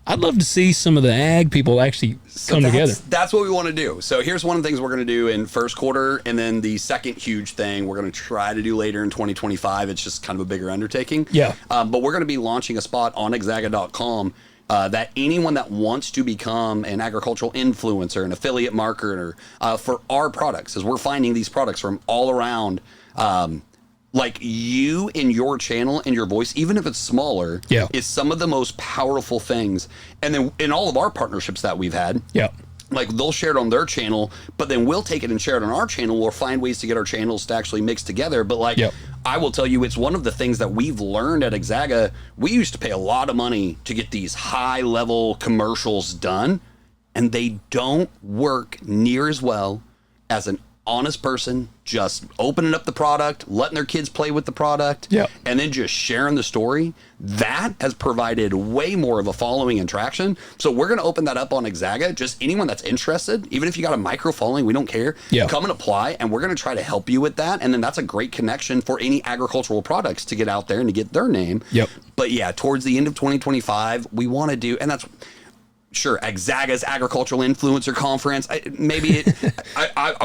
I'd love to see some of the ag people actually come together. That's what we want to do. So here's one of the things we're going to do in first quarter, and then the second huge thing we're going to try to do later in 2025. It's just kind of a bigger undertaking. Yeah. But we're going to be launching a spot on Agzaga.com that anyone that wants to become an agricultural influencer, an affiliate marketer for our products, as we're finding these products from all around, like you in your channel and your voice, even if it's smaller, is some of the most powerful things. And then in all of our partnerships that we've had, like they'll share it on their channel, but then we'll take it and share it on our channel or find ways to get our channels to actually mix together. But like, I will tell you, it's one of the things that we've learned at Agzaga. We used to pay a lot of money to get these high level commercials done, and they don't work near as well as an honest person just opening up the product, letting their kids play with the product, Yep. and then just sharing the story, that has provided way more of a following and traction. So we're going to open that up on Agzaga. Just anyone that's interested, even if you got a micro following, we don't care. Yeah. Come and apply, and we're going to try to help you with that. And then that's a great connection for any agricultural products to get out there and to get their name. Yep. But yeah, towards the end of 2025, we want to do, and that's sure, Agzaga's Agricultural Influencer Conference.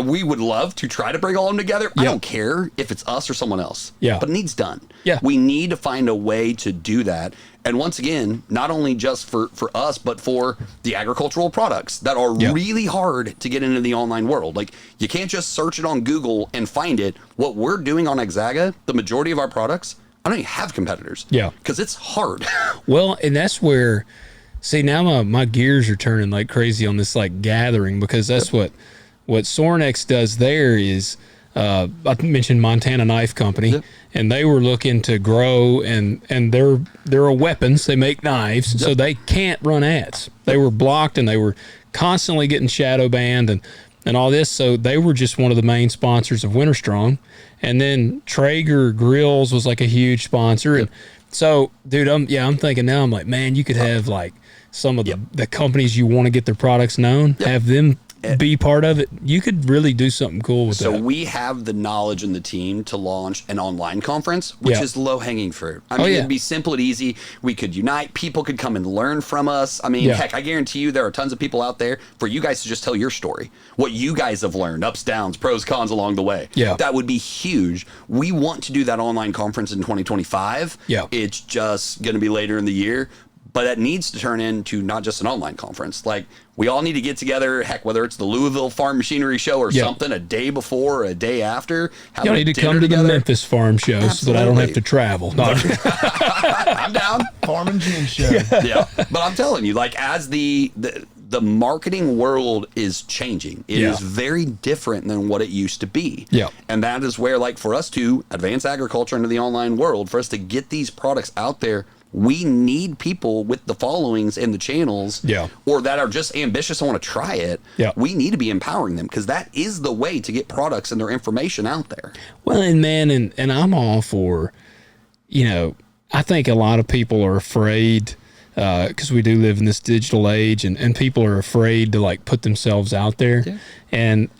We would love to try to bring all of them together. I don't care if it's us or someone else. Yeah. But it needs done. Yeah. We need to find a way to do that. And once again, not only just for us, but for the agricultural products that are really hard to get into the online world. Like, you can't just search it on Google and find it. What we're doing on Agzaga, the majority of our products, I don't even have competitors. Yeah. Because it's hard. Well, and that's where, see, now my gears are turning like crazy on this like gathering, because that's what Sornex does there is, I mentioned Montana Knife Company, and they were looking to grow, and they're a weapons. They make knives, so they can't run ads. They were blocked, and they were constantly getting shadow banned and all this. So they were just one of the main sponsors of Winter Strong. And then Traeger Grills was like a huge sponsor. And so, dude, I'm thinking now, I'm like, man, you could have like some of the companies you want to get their products known, have them be part of it. You could really do something cool with that. So we have the knowledge and the team to launch an online conference, which is low-hanging fruit. I mean, it'd be simple and easy. We could unite. People could come and learn from us. I mean, heck, I guarantee you there are tons of people out there for you guys to just tell your story, what you guys have learned, ups, downs, pros, cons along the way. Yeah. That would be huge. We want to do that online conference in 2025. Yeah. It's just going to be later in the year. But that needs to turn into not just an online conference. Like, we all need to get together, heck, whether it's the Louisville Farm Machinery Show or something, a day before or a day after. Y'all need to come to the Memphis Farm Show so that I don't have to travel. No. I'm down. Farm and Gene Show. Yeah. But I'm telling you, like, as the marketing world is changing, it is very different than what it used to be. Yeah. And that is where, like, for us to advance agriculture into the online world, for us to get these products out there, we need people with the followings and the channels, or that are just ambitious and want to try it. Yeah. We need to be empowering them, because that is the way to get products and their information out there. Well, and man, and I'm all for, I think a lot of people are afraid, because we do live in this digital age, and people are afraid to like put themselves out there. Yeah. And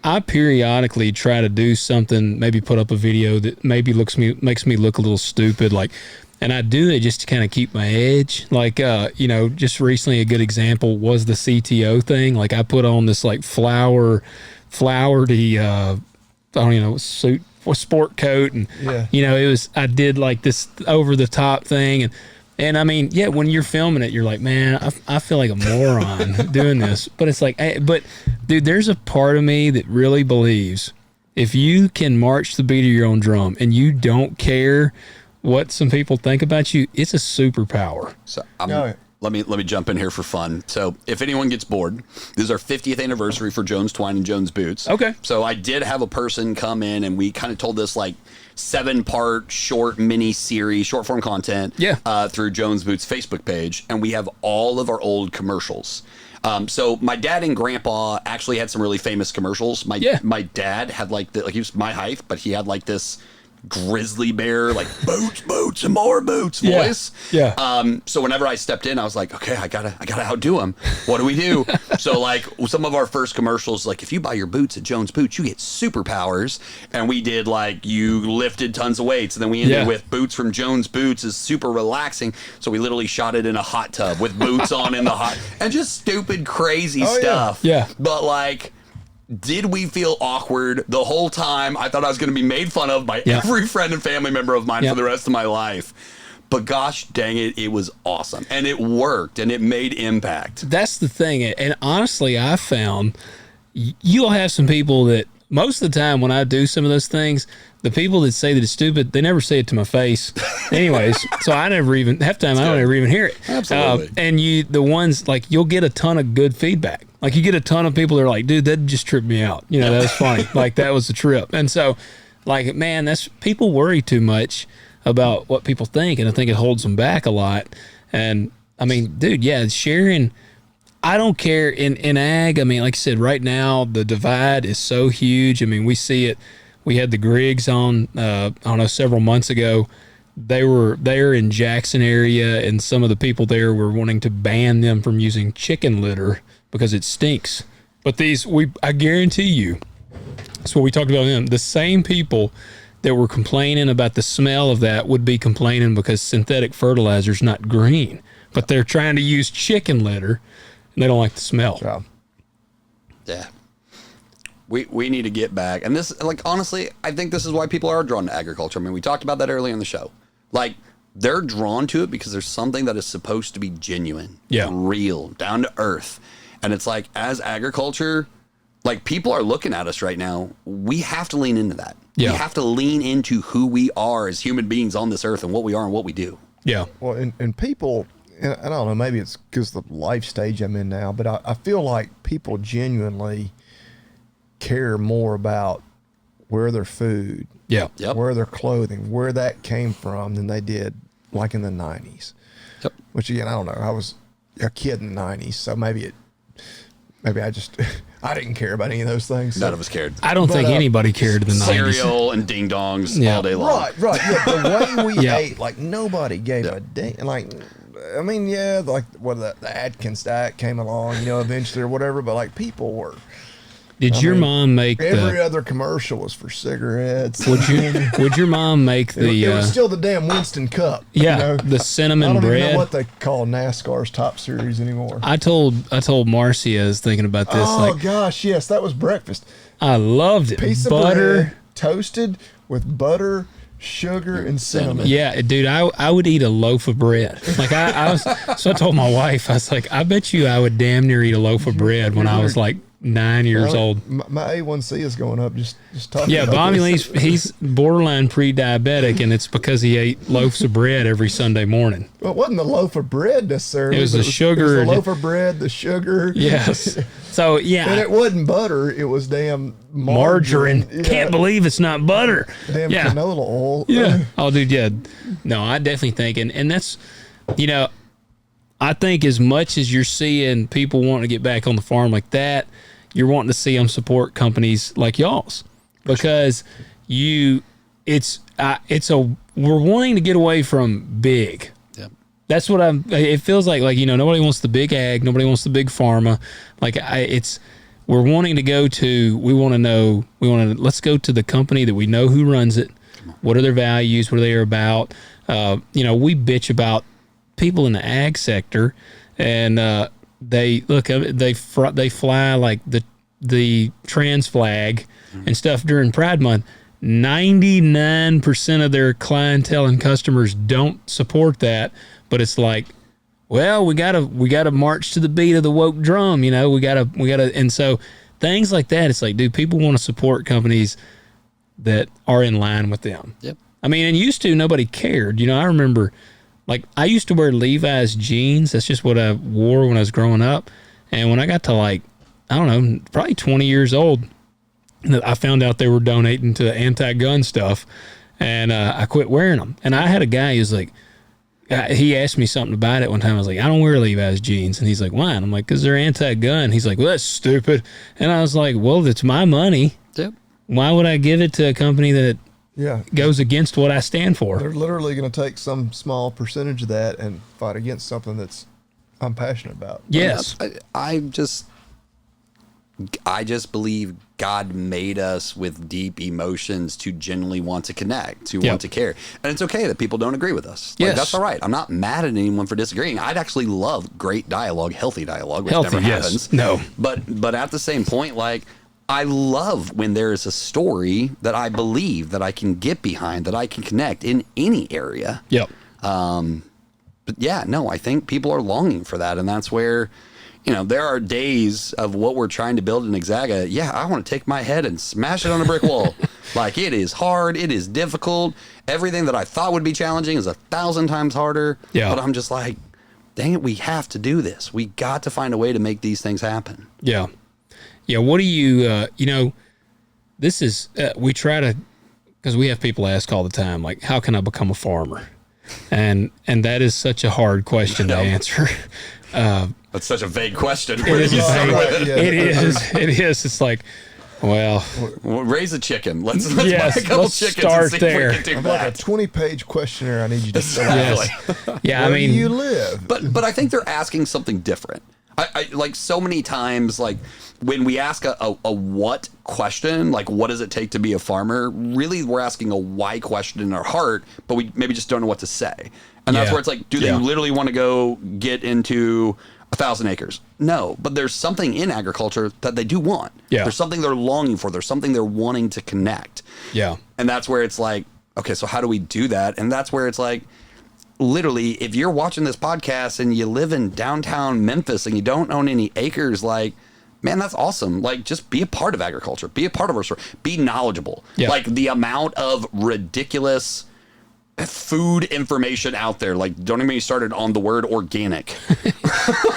I periodically try to do something, maybe put up a video that maybe makes me look a little stupid, like. And I do it just to kind of keep my edge. Like, just recently a good example was the CTO thing. Like, I put on this like flowery, I don't even know, suit or sport coat. And, I did like this over the top thing. And I mean, when you're filming it, you're like, man, I feel like a moron doing this. But it's like, but dude, there's a part of me that really believes if you can march the beat of your own drum and you don't care what some people think about you, it's a superpower. So let me jump in here for fun. So if anyone gets bored, this is our 50th anniversary for Jones Twine and Jones Boots. Okay. So I did have a person come in, and we kind of told this like 7-part short mini series, short form content through Jones Boots Facebook page. And we have all of our old commercials. So my dad and grandpa actually had some really famous commercials. My dad had like he was my height, but he had like this grizzly bear, like boots and more boots voice. So whenever I stepped in, I was like, okay, I gotta outdo him. What do we do? So like some of our first commercials, like, if you buy your boots at Jones Boots, you get superpowers. And we did like, you lifted tons of weights, and then we ended with boots from Jones Boots is super relaxing. So we literally shot it in a hot tub with boots on in the hot, and just stupid crazy stuff. But like, did we feel awkward the whole time? I thought I was going to be made fun of by every friend and family member of mine for the rest of my life. But gosh dang it, it was awesome. And it worked, and it made impact. That's the thing. And honestly, I found you'll have some people that most of the time when I do some of those things, the people that say that it's stupid, they never say it to my face anyways. So I never even, half the time I don't ever even hear it. Absolutely. And the ones, like, you'll get a ton of good feedback. Like, you get a ton of people that are like, dude, that just tripped me out. That was funny. Like, that was a trip. And so, like, man, people worry too much about what people think, and I think it holds them back a lot. And I mean, dude, sharing, I don't care in ag. I mean, like I said, right now the divide is so huge. I mean, we see it. We had the Griggs on, I don't know, several months ago. They were there in Jackson area, and some of the people there were wanting to ban them from using chicken litter because it stinks. But I guarantee you, that's what we talked about them. The same people that were complaining about the smell of that would be complaining because synthetic fertilizer is not green, but they're trying to use chicken litter and they don't like the smell. Yeah. We need to get back. And this, like, honestly, I think this is why people are drawn to agriculture. I mean, we talked about that earlier in the show. Like, they're drawn to it because there's something that is supposed to be genuine, real, down to earth. And it's like, as agriculture, like, people are looking at us right now. We have to lean into that. Yeah. We have to lean into who we are as human beings on this earth and what we are and what we do. Yeah. Well, and people, and I don't know, maybe it's because of the life stage I'm in now, but I feel like people genuinely care more about where their food, where their clothing, where that came from than they did like in the 90s. Yep. Which, again, I don't know. I was a kid in the 90s, so maybe I just I didn't care about any of those things. None of us cared. I don't think anybody cared in the 90s. Cereal and ding dongs all day long. Right. Yeah, the way we ate, like, nobody gave a dang. Like, I mean, like, the Atkins diet came along, eventually or whatever, but like, people were. Did your mom make every other commercial was for cigarettes? Would your mom make the? It was still the damn Winston cup. Yeah, the cinnamon bread. I don't even know what they call NASCAR's Top Series anymore. I told Marcy I was thinking about this. Oh gosh, yes, that was breakfast. I loved it. Piece of bread toasted with butter, sugar, and cinnamon. Yeah, dude, I would eat a loaf of bread. Like so I told my wife, I was like, I bet you I would damn near eat a loaf of bread when I was like 9 years old. My A1C is going up just talking. Yeah, Bobby Lee's he's borderline pre-diabetic, and it's because he ate loaves of bread every Sunday morning. Well, it wasn't the loaf of bread necessarily. It was the sugar. It was the loaf of bread, the sugar. Yes. So yeah, and it wasn't butter. It was damn margarine. Yeah. Can't believe it's not butter. Damn canola oil. Yeah. Oh, dude. Yeah. No, I definitely think, and that's, I think as much as you're seeing people wanting to get back on the farm like that, you're wanting to see them support companies like y'all's, because we're wanting to get away from big. Yep. That's what it feels like, nobody wants the big ag, nobody wants the big pharma. We're wanting to let's go to the company that we know who runs it. What are their values? What are they about? We bitch about people in the ag sector, and they fly like the trans flag and stuff during Pride Month. 99% of their clientele and customers don't support that, but it's like, well, we gotta march to the beat of the woke drum, we gotta, and so things like that. It's like, dude, people want to support companies that are in line with them. Yep. I mean, and used to nobody cared. I remember. Like, I used to wear Levi's jeans. That's just what I wore when I was growing up. And when I got to, I don't know, probably 20 years old, I found out they were donating to anti-gun stuff. And I quit wearing them. And I had a guy who's like, he asked me something about it one time. I was like, I don't wear Levi's jeans. And he's like, why? And I'm like, because they're anti-gun. He's like, well, that's stupid. And I was like, well, it's my money. Yep. Why would I give it to a company that goes against what I stand for? They're literally going to take some small percentage of that and fight against something that's I'm passionate about. Yes. I just believe God made us with deep emotions to genuinely want to connect, to want to care. And it's okay that people don't agree with us. Like, that's all right. I'm not mad at anyone for disagreeing. I'd actually love great dialogue, healthy dialogue, which never happens. No. But at the same point, I love when there is a story that I believe that I can get behind, that I can connect in any area. Yep. But yeah, no, I think people are longing for that. And that's where, there are days of what we're trying to build in Agzaga. Yeah, I want to take my head and smash it on a brick wall. It is hard. It is difficult. Everything that I thought would be challenging is 1,000 times harder. Yeah. But I'm just like, dang it, we have to do this. We got to find a way to make these things happen. Yeah. Yeah, what do you, this is, we try to, because we have people ask all the time, like, how can I become a farmer? And that is such a hard question to answer. That's such a vague question. It is. It is. It's like, well, raise a chicken. Let's yes, buy a couple let's chickens start and see there. if we can do Like a that. 20-page questionnaire I need you to fill out. yes. Yeah, Where I mean, do you live? But I think they're asking something different. I like so many times, like when we ask a what question, like what does it take to be a farmer? Really, we're asking a why question in our heart, but we maybe just don't know what to say. And that's Yeah. where it's like, do they literally want to go get into 1,000 acres? No, but there's something in agriculture that they do want. Yeah. There's something they're longing for. There's something they're wanting to connect. yeah. And that's where it's like, okay, so how do we do that? And that's where it's like, literally, if you're watching this podcast and you live in downtown Memphis and you don't own any acres, like, man, that's awesome. Like, just be a part of agriculture. Be a part of our story. Be knowledgeable. Yeah. Like, the amount of ridiculous food information out there. Like, don't even get me started on the word organic.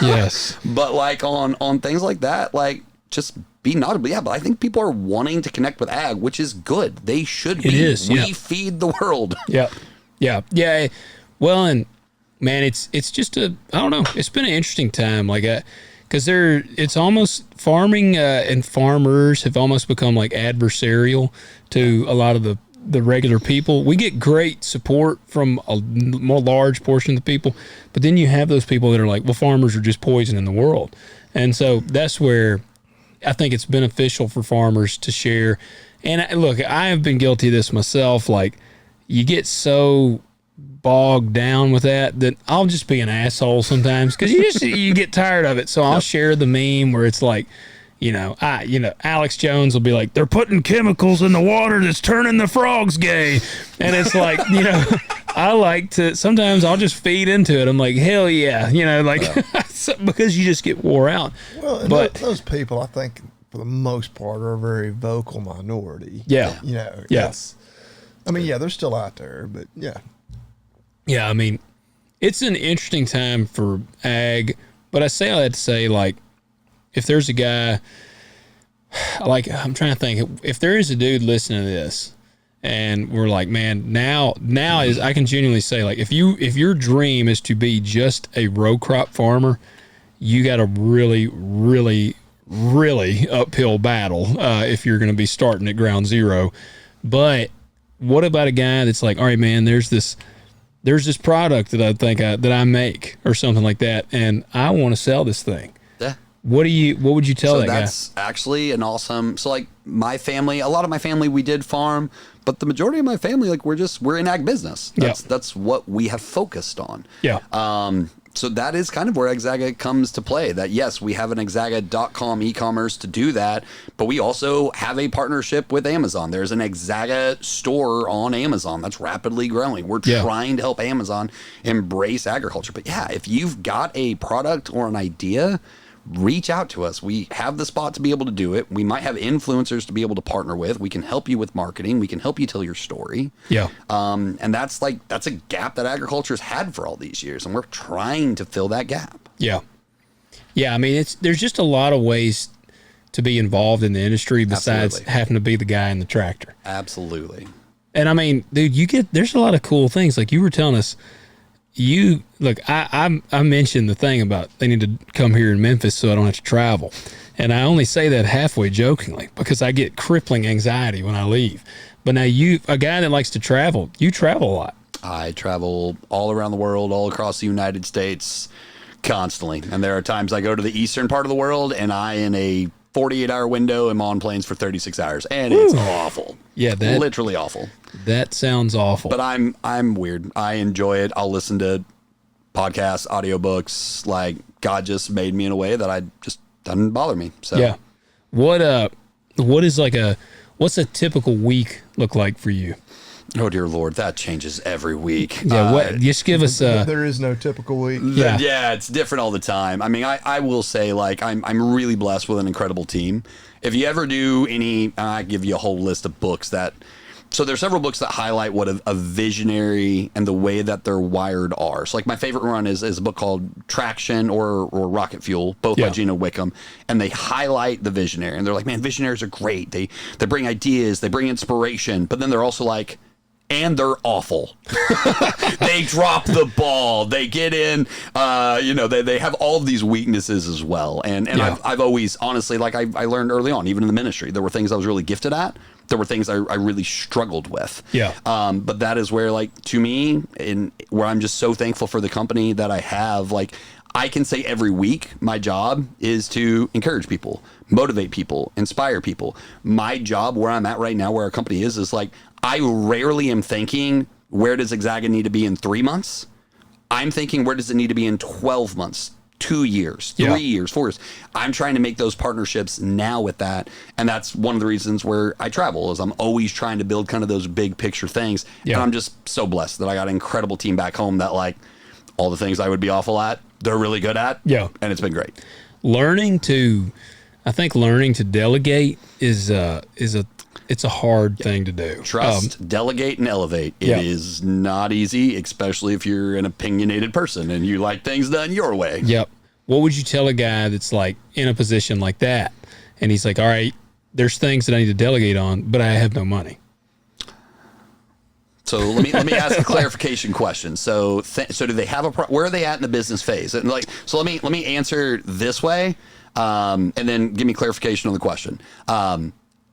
Yes. But, like, on things like that, like, just be knowledgeable. Yeah, but I think people are wanting to connect with ag, which is good. They should be. It is, yeah. We feed the world. Yeah. Yeah. Yeah. Well, and man, it's just I don't know. It's been an interesting time. Like, because it's almost farming and farmers have almost become like adversarial to a lot of the regular people. We get great support from a more large portion of the people, but then you have those people that are like, well, farmers are just poisoning the world. And so that's where I think it's beneficial for farmers to share. And look, I have been guilty of this myself. Like, you get so bogged down with that I'll just be an asshole sometimes because you get tired of it. So I'll share the meme where it's like, Alex Jones will be like, they're putting chemicals in the water that's turning the frogs gay. And it's like, I like to, sometimes I'll just feed into it. I'm like, hell yeah. Because you just get wore out. Well, and but those people, I think, for the most part, are a very vocal minority. Yeah. Yes. I mean, yeah, they're still out there, but yeah. Yeah, I mean, it's an interesting time for ag, but I say all that to say, like, if there's a guy, like, I'm trying to think, if there is a dude listening to this, and we're like, man, now is, I can genuinely say, like, if your dream is to be just a row crop farmer, you got a really, really, really uphill battle if you're going to be starting at ground zero. But what about a guy that's like, all right, man, there's this product that I think that I make or something like that, and I want to sell this thing. Yeah. What would you tell that guy? That's actually an awesome. So like my family, a lot of my family, we did farm, but the majority of my family, like we're in ag business. That's what we have focused on. Yeah. So that is kind of where Agzaga comes to play. That yes, we have an Agzaga.com e-commerce to do that, but we also have a partnership with Amazon. There's an Agzaga store on Amazon that's rapidly growing. We're trying to help Amazon embrace agriculture. But yeah, if you've got a product or an idea, reach out to us. We have the spot to be able to do it. We might have influencers to be able to partner with. We can help you with marketing. We can help you tell your story. Yeah. And that's a gap that agriculture's had for all these years, and we're trying to fill that gap. Yeah. Yeah, I mean, there's just a lot of ways to be involved in the industry besides having to be the guy in the tractor. Absolutely. And I mean, dude, there's a lot of cool things. Like you were telling us, I mentioned the thing about they need to come here in Memphis so I don't have to travel. And I only say that halfway jokingly because I get crippling anxiety when I leave. But now a guy that likes to travel, you travel a lot. I travel all around the world, all across the United States constantly. And there are times I go to the eastern part of the world and I, in a 48-hour window, am on planes for 36 hours. And it's awful. Yeah, literally awful. That sounds awful. But I'm weird. I enjoy it. I'll listen to podcasts, audiobooks. Like, God just made me in a way that I just doesn't bother me. So yeah. What's a typical week look like for you? Oh dear Lord, that changes every week. Yeah, just give us there is no typical week. Yeah, it's different all the time. I mean, I will say, like, I'm really blessed with an incredible team. If you ever do I give you a whole list of books that. So there's several books that highlight what a visionary and the way that they're wired are. So like my favorite one is a book called Traction or Rocket Fuel, both by Gina Wickham. And they highlight the visionary. And they're like, man, visionaries are great. They bring ideas, they bring inspiration, but then they're also like, and they're awful. They drop the ball. They get in, they have all of these weaknesses as well. And I've always, honestly, like I learned early on, even in the ministry, there were things I was really gifted at. There were things I really struggled with. Yeah. But that is where, like, to me, where I'm just so thankful for the company that I have, like, I can say every week my job is to encourage people, motivate people, inspire people. My job where I'm at right now, where our company is like, I rarely am thinking, where does Agzaga need to be in 3 months? I'm thinking, where does it need to be in 12 months, 2 years, 3 years, 4 years? I'm trying to make those partnerships now with that. And that's one of the reasons where I travel, is I'm always trying to build kind of those big picture things. Yeah. And I'm just so blessed that I got an incredible team back home that, like, all the things I would be awful at, they're really good at. Yeah. And it's been great. Learning to delegate is it's a hard thing to do. Trust, delegate, and elevate. It is not easy, especially if you're an opinionated person and you like things done your way. Yep. What would you tell a guy that's like in a position like that, and he's like, all right, there's things that I need to delegate on, but I have no money? So let me ask a clarification question. So do they have where are they at in the business phase? And let me answer this way, and then give me clarification on the question.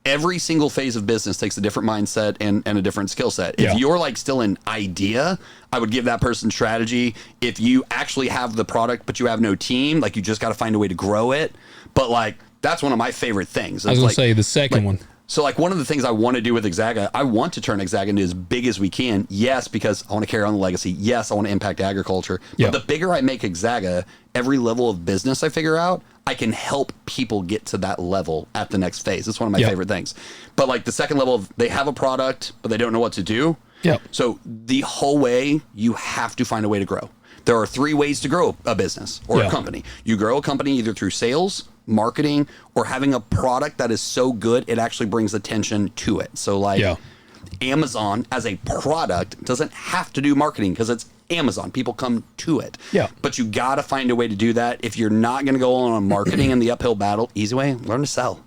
Every single phase of business takes a different mindset and a different skill set. If you're like still an idea, I would give that person strategy. If you actually have the product but you have no team, like, you just got to find a way to grow it. But, like, that's one of my favorite things. I was going to say the second one. So, like, one of the things I want to do with Agzaga, I want to turn Agzaga into as big as we can. Yes, because I want to carry on the legacy. Yes, I want to impact agriculture. But the bigger I make Agzaga, every level of business I figure out, I can help people get to that level at the next phase. It's one of my favorite things. But, like, the second level, they have a product, but they don't know what to do. So the whole way, you have to find a way to grow. There are 3 ways to grow a business or a company. You grow a company either through sales, marketing, or having a product that is so good it actually brings attention to it. So, like, Amazon as a product doesn't have to do marketing because it's Amazon. People come to it. But you got to find a way to do that. If you're not going to go on marketing in the uphill battle, easy way, learn to sell.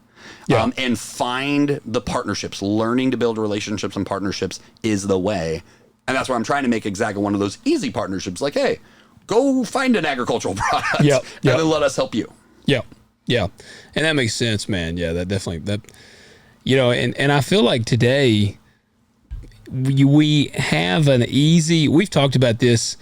And find the partnerships. Learning to build relationships and partnerships is the way. And that's why I'm trying to make Agzaga one of those easy partnerships. Like, hey, go find an agricultural product and then let us help you. Yeah. And that makes sense, man. Yeah, that definitely, and I feel like today we have an easy, we've talked about this.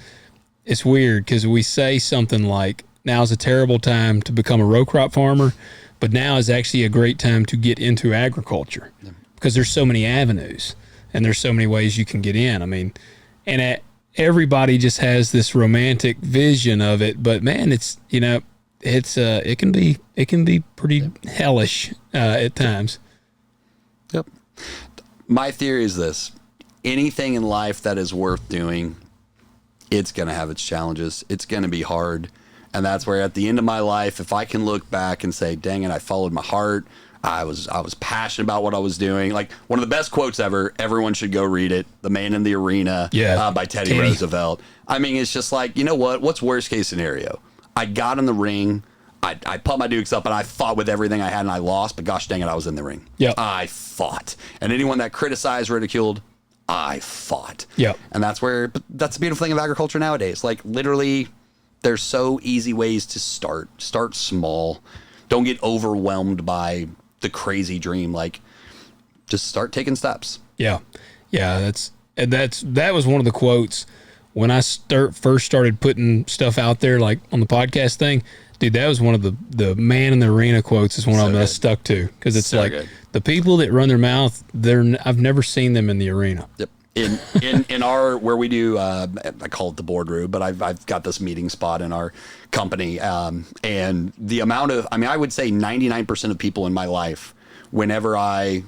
It's weird because we say something like, now's a terrible time to become a row crop farmer, but now is actually a great time to get into agriculture because there's so many avenues and there's so many ways you can get in. I mean, and everybody just has this romantic vision of it, but man, it's, it can be pretty hellish at times. My theory is this: anything in life that is worth doing, it's going to have its challenges. It's going to be hard. And that's where at the end of my life, if I can look back and say, dang it, I followed my heart. I was passionate about what I was doing. Like, one of the best quotes ever, everyone should go read it, The Man in the Arena by Teddy Roosevelt. I mean, it's just like, you know what? What's worst case scenario? I got in the ring. I put my dukes up and I fought with everything I had and I lost, but gosh dang it, I was in the ring. I fought. And anyone that criticized, ridiculed, I fought. And that's the beautiful thing of agriculture nowadays. Like, literally, there's so easy ways to start. Start small. Don't get overwhelmed by the crazy dream. Like, just start taking steps. That was one of the quotes when I first started putting stuff out there, like on the podcast thing. Dude, that was one of the Man in the Arena quotes. Is one of them that I stuck to because it's so like good. The people that run their mouth, I've never seen them in the arena. In our, where we do, I call it the boardroom, but I've got this meeting spot in our company. And the amount of, I would say 99% of people in my life, whenever I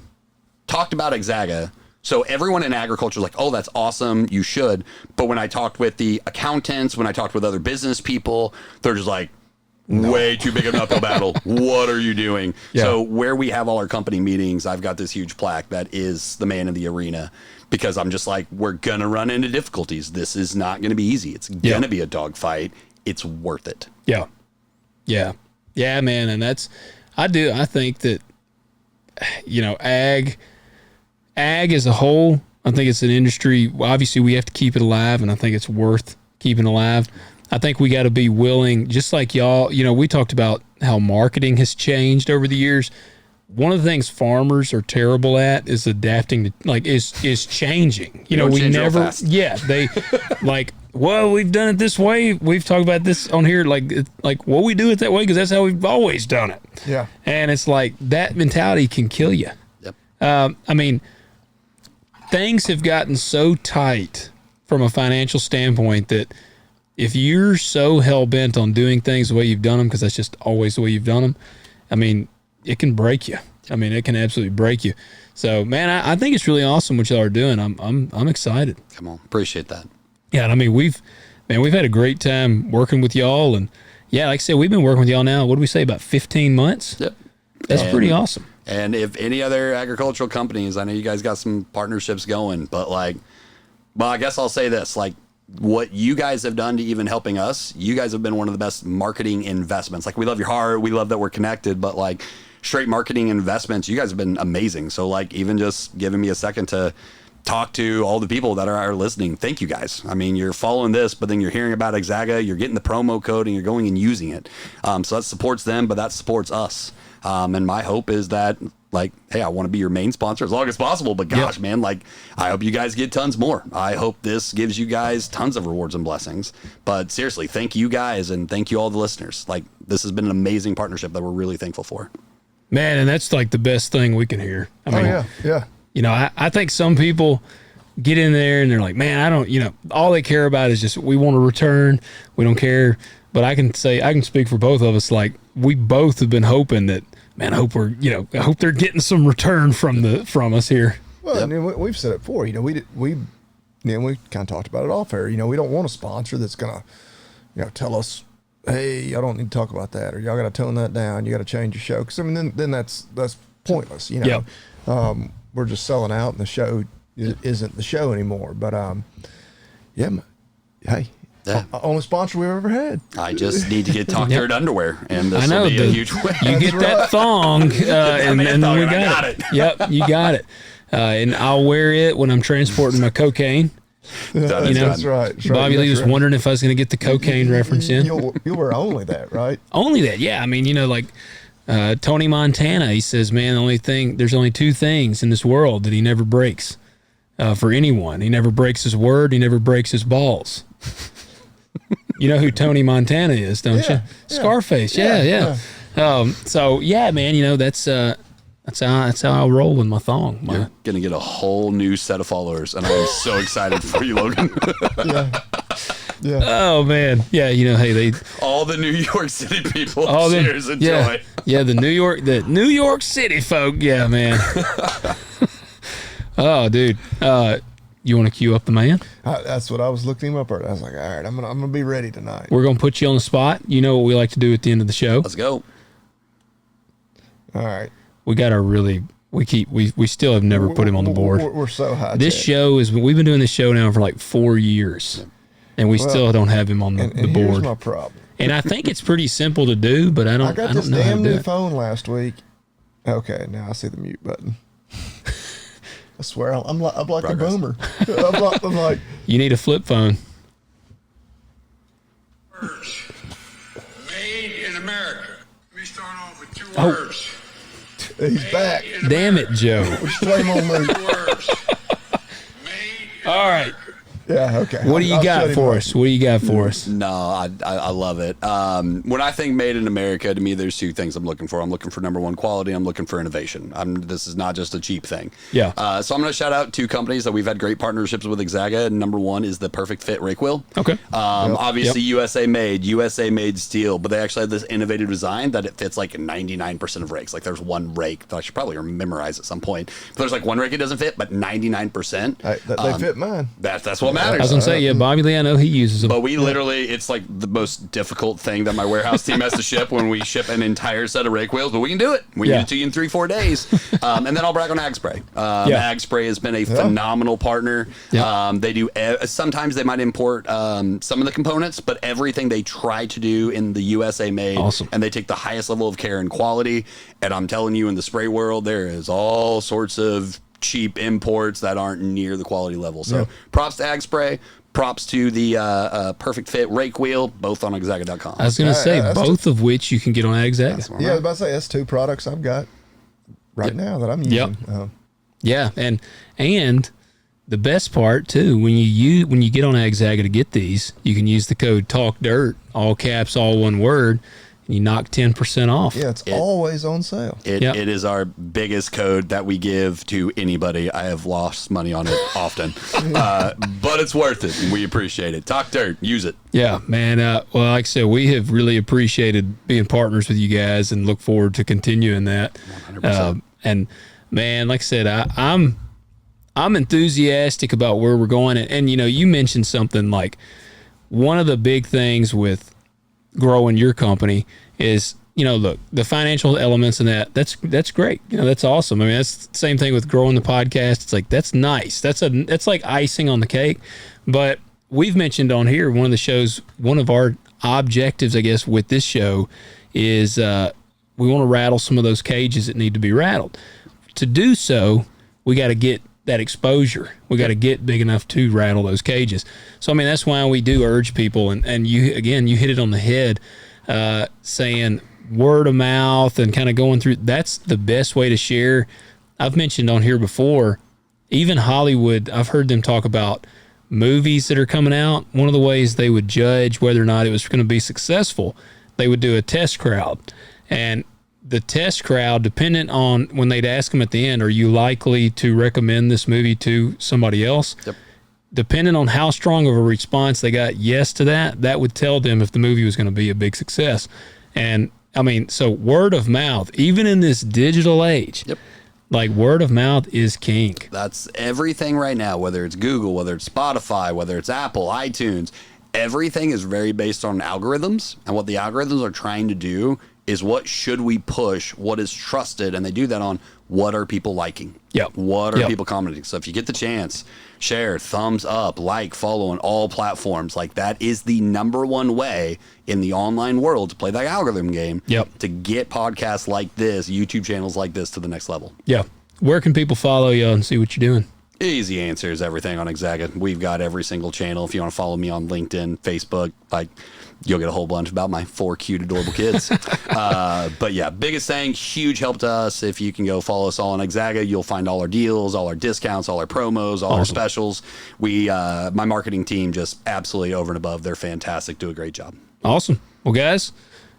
talked about Agzaga, so everyone in agriculture is like, oh, that's awesome, you should. But when I talked with the accountants, when I talked with other business people, they're just like, way too big of an uphill battle. What are you doing? So where we have all our company meetings, I've got this huge plaque that is the Man in the Arena. Because I'm just like, we're going to run into difficulties. This is not going to be easy. It's going to be a dogfight. It's worth it. Yeah, man. And I think that, ag as a whole, I think it's an industry. Obviously, we have to keep it alive, and I think it's worth keeping alive. I think we got to be willing, just like y'all. We talked about how marketing has changed over the years. One of the things farmers are terrible at is adapting to, is changing. We never, they well, we've done it this way. We've talked about this on here, well, we do it that way because that's how we've always done it. Yeah. And it's like that mentality can kill you. Yep. Things have gotten so tight from a financial standpoint that if you're so hell-bent on doing things the way you've done them, because that's just always the way you've done them, it can break you. It can absolutely break you. So, man, I think it's really awesome what y'all are doing. I'm excited. Come on. Appreciate that. Yeah, we've had a great time working with y'all. And, yeah, like I said, we've been working with y'all now, what do we say, about 15 months? Yep. That's pretty awesome. And if any other agricultural companies, I know you guys got some partnerships going, but I guess I'll say this, what you guys have done to even helping us, you guys have been one of the best marketing investments. We love your heart. We love that we're connected, but straight marketing investments, you guys have been amazing. So even just giving me a second to talk to all the people that are listening. Thank you guys. You're following this, but then you're hearing about Agzaga, you're getting the promo code and you're going and using it. So that supports them, but that supports us. And my hope is that hey, I want to be your main sponsor as long as possible, but gosh, man, I hope you guys get tons more. I hope this gives you guys tons of rewards and blessings, but seriously, thank you guys. And thank you all the listeners. This has been an amazing partnership that we're really thankful for. Man. And that's the best thing we can hear. Yeah. I think some people get in there and they're like, man, I don't, all they care about is just, we want to return. We don't care. But I can speak for both of us. We both have been hoping that, man, I hope they're getting some return from us here. Well, yep. We've said it before, we kind of talked about it off air. We don't want a sponsor that's going to, tell us, hey, y'all don't need to talk about that, or y'all got to tone that down. You got to change your show. Cause then that's pointless. Yep. We're just selling out and the show isn't the show anymore. But, hey, only sponsor we've ever had. I just need to get Talk Dirt underwear, and this will be a huge win. You get that thong, and then we got it. Yep, you got it. And I'll wear it when I'm transporting my cocaine. That's right. Bobby Lee was wondering if I was going to get the cocaine reference in. You'll wear only that, right? Only that, yeah. Tony Montana, he says, man, there's only two things in this world that he never breaks for anyone. He never breaks his word. He never breaks his balls. You know who Tony Montana is, don't you? Scarface. Yeah. So yeah, man, that's how I roll with my thong. You're gonna get a whole new set of followers, and I'm so excited for you, Logan. Yeah. Oh man. Yeah. Hey, all the New York City people. Cheers and joy. Yeah. The New York City folk. Yeah, man. Oh, dude. You want to cue up the man? That's what I was looking him up at. I was like, all right, I'm gonna be ready tonight. We're gonna put you on the spot. You know what we like to do at the end of the show. Let's go. All right. We got we still have never put him on the board. We're so high. This show we've been doing this show now for 4 years, and we still don't have him on the board. Here's my problem. And I think it's pretty simple to do, but I got this know damn new phone last week. Okay, now I see the mute button. I swear, I'm like a boomer. I'm like, you need a flip phone. Made in America. Let me start off with two Oh. words. he's back. Damn it, Joe. Just play him on mute. Two words. Made in All right. Yeah, okay. What do you got for us? What do you got for us? No, I love it. When I think made in America, to me, there's two things I'm looking for. I'm looking for number one, quality. I'm looking for innovation. This is not just a cheap thing. Yeah. So I'm going to shout out two companies that we've had great partnerships with Agzaga. And number one is the Perfect Fit Rake Wheel. Okay. Obviously USA made steel, but they actually have this innovative design that it fits 99% of rakes. There's one rake that I should probably memorize at some point. But there's one rake it doesn't fit, but 99%. They fit mine. That's what matters. I was gonna say, yeah, Bobby Lee, I know he uses them. But we literally, it's the most difficult thing that my warehouse team has to ship when we ship an entire set of rake wheels, but we can do it. We get it to you in 3-4 days. And then I'll brag on Agspray. Agspray has been a phenomenal partner. They do, sometimes they might import some of the components, but everything they try to do in the USA made. Awesome. And they take the highest level of care and quality. And I'm telling you, in the spray world, there is all sorts of cheap imports that aren't near the quality level. So props to Agspray. Props to the Perfect Fit Rake wheel, both on Agzaga.com. I was going to say, both of which you can get on Agzaga. Yeah, I was about to say, that's 2 products I've got right now that I'm using. Yeah, and the best part too, when you get on Agzaga to get these, you can use the code TALKDIRT, all caps, all one word, and you knock 10% off. Yeah, it's always on sale. It is our biggest code that we give to anybody. I have lost money on it often, but it's worth it, and we appreciate it. Talk Dirt, use it. Yeah, man. Well, like I said, we have really appreciated being partners with you guys and look forward to continuing that. 100%. And man, like I said, I'm enthusiastic about where we're going. And you know, you mentioned something like one of the big things with growing your company is, you know, look, the financial elements in that's great. You know, that's awesome. I mean, that's the same thing with growing the podcast. It's like, that's nice. That's like icing on the cake. But we've mentioned on here, one of the shows, one of our objectives, I guess, with this show is we want to rattle some of those cages that need to be rattled. To do so, we got to get that exposure. We got to get big enough to rattle those cages. So, I mean, that's why we do urge people. And you, again, you hit it on the head, saying word of mouth and kind of going through. That's the best way to share. I've mentioned on here before, even Hollywood, I've heard them talk about movies that are coming out. One of the ways they would judge whether or not it was going to be successful, they would do a test crowd. And the test crowd, dependent on when they'd ask them at the end, are you likely to recommend this movie to somebody else? Yep. Depending on how strong of a response they got yes to that would tell them if the movie was going to be a big success. And I mean, so word of mouth, even in this digital age, like word of mouth is king. That's everything right now, whether it's Google, whether it's Spotify, whether it's Apple, iTunes, everything is very based on algorithms. And what the algorithms are trying to do is what should we push, what is trusted, and they do that on what are people liking. What are people commenting? So if you get the chance, share, thumbs up, like, follow on all platforms. Like that is the number one way in the online world to play that algorithm game. To get podcasts like this, YouTube channels like this to the next level. Where can people follow you and see what you're doing? Easy answer is everything on Agzaga. We've got every single channel. If you want to follow me on LinkedIn, Facebook, like you'll get a whole bunch about my 4 cute, adorable kids. But yeah, biggest thing, huge help to us. If you can go follow us all on Agzaga, you'll find all our deals, all our discounts, all our promos, all our specials. We, my marketing team, just absolutely over and above. They're fantastic. Do a great job. Awesome. Well, guys,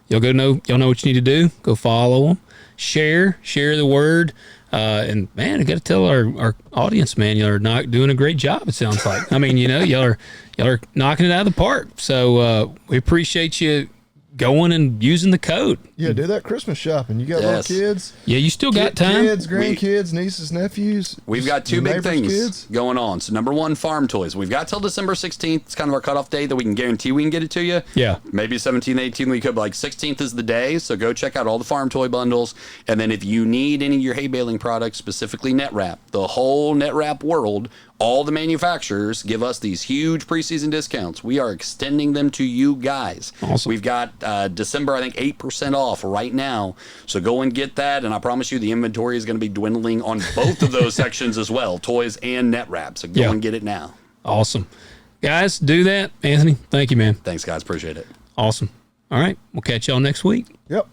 y'all know what you need to do. Go follow them, share the word. And man, I got to tell our audience, man, y'all are not doing a great job. It sounds like. I mean, you know, y'all are knocking it out of the park. So we appreciate you going and using the code. Yeah, do that Christmas shopping. You got little kids. Yeah, you still got time. Kids, grandkids, nieces, nephews. We've got 2 big things going on. So number 1, farm toys. We've got till December 16th. It's kind of our cutoff date that we can guarantee we can get it to you. Yeah. Maybe 17th, 18th we could, but like 16th is the day. So go check out all the farm toy bundles. And then if you need any of your hay baling products, specifically net wrap, the whole net wrap world, all the manufacturers give us these huge preseason discounts. We are extending them to you guys. Awesome. We've got December, I think, 8% off right now. So go and get that. And I promise you the inventory is going to be dwindling on both of those sections as well, toys and net wrap. So go and get it now. Awesome. Guys, do that. Anthony, thank you, man. Thanks, guys. Appreciate it. Awesome. All right. We'll catch y'all next week. Yep.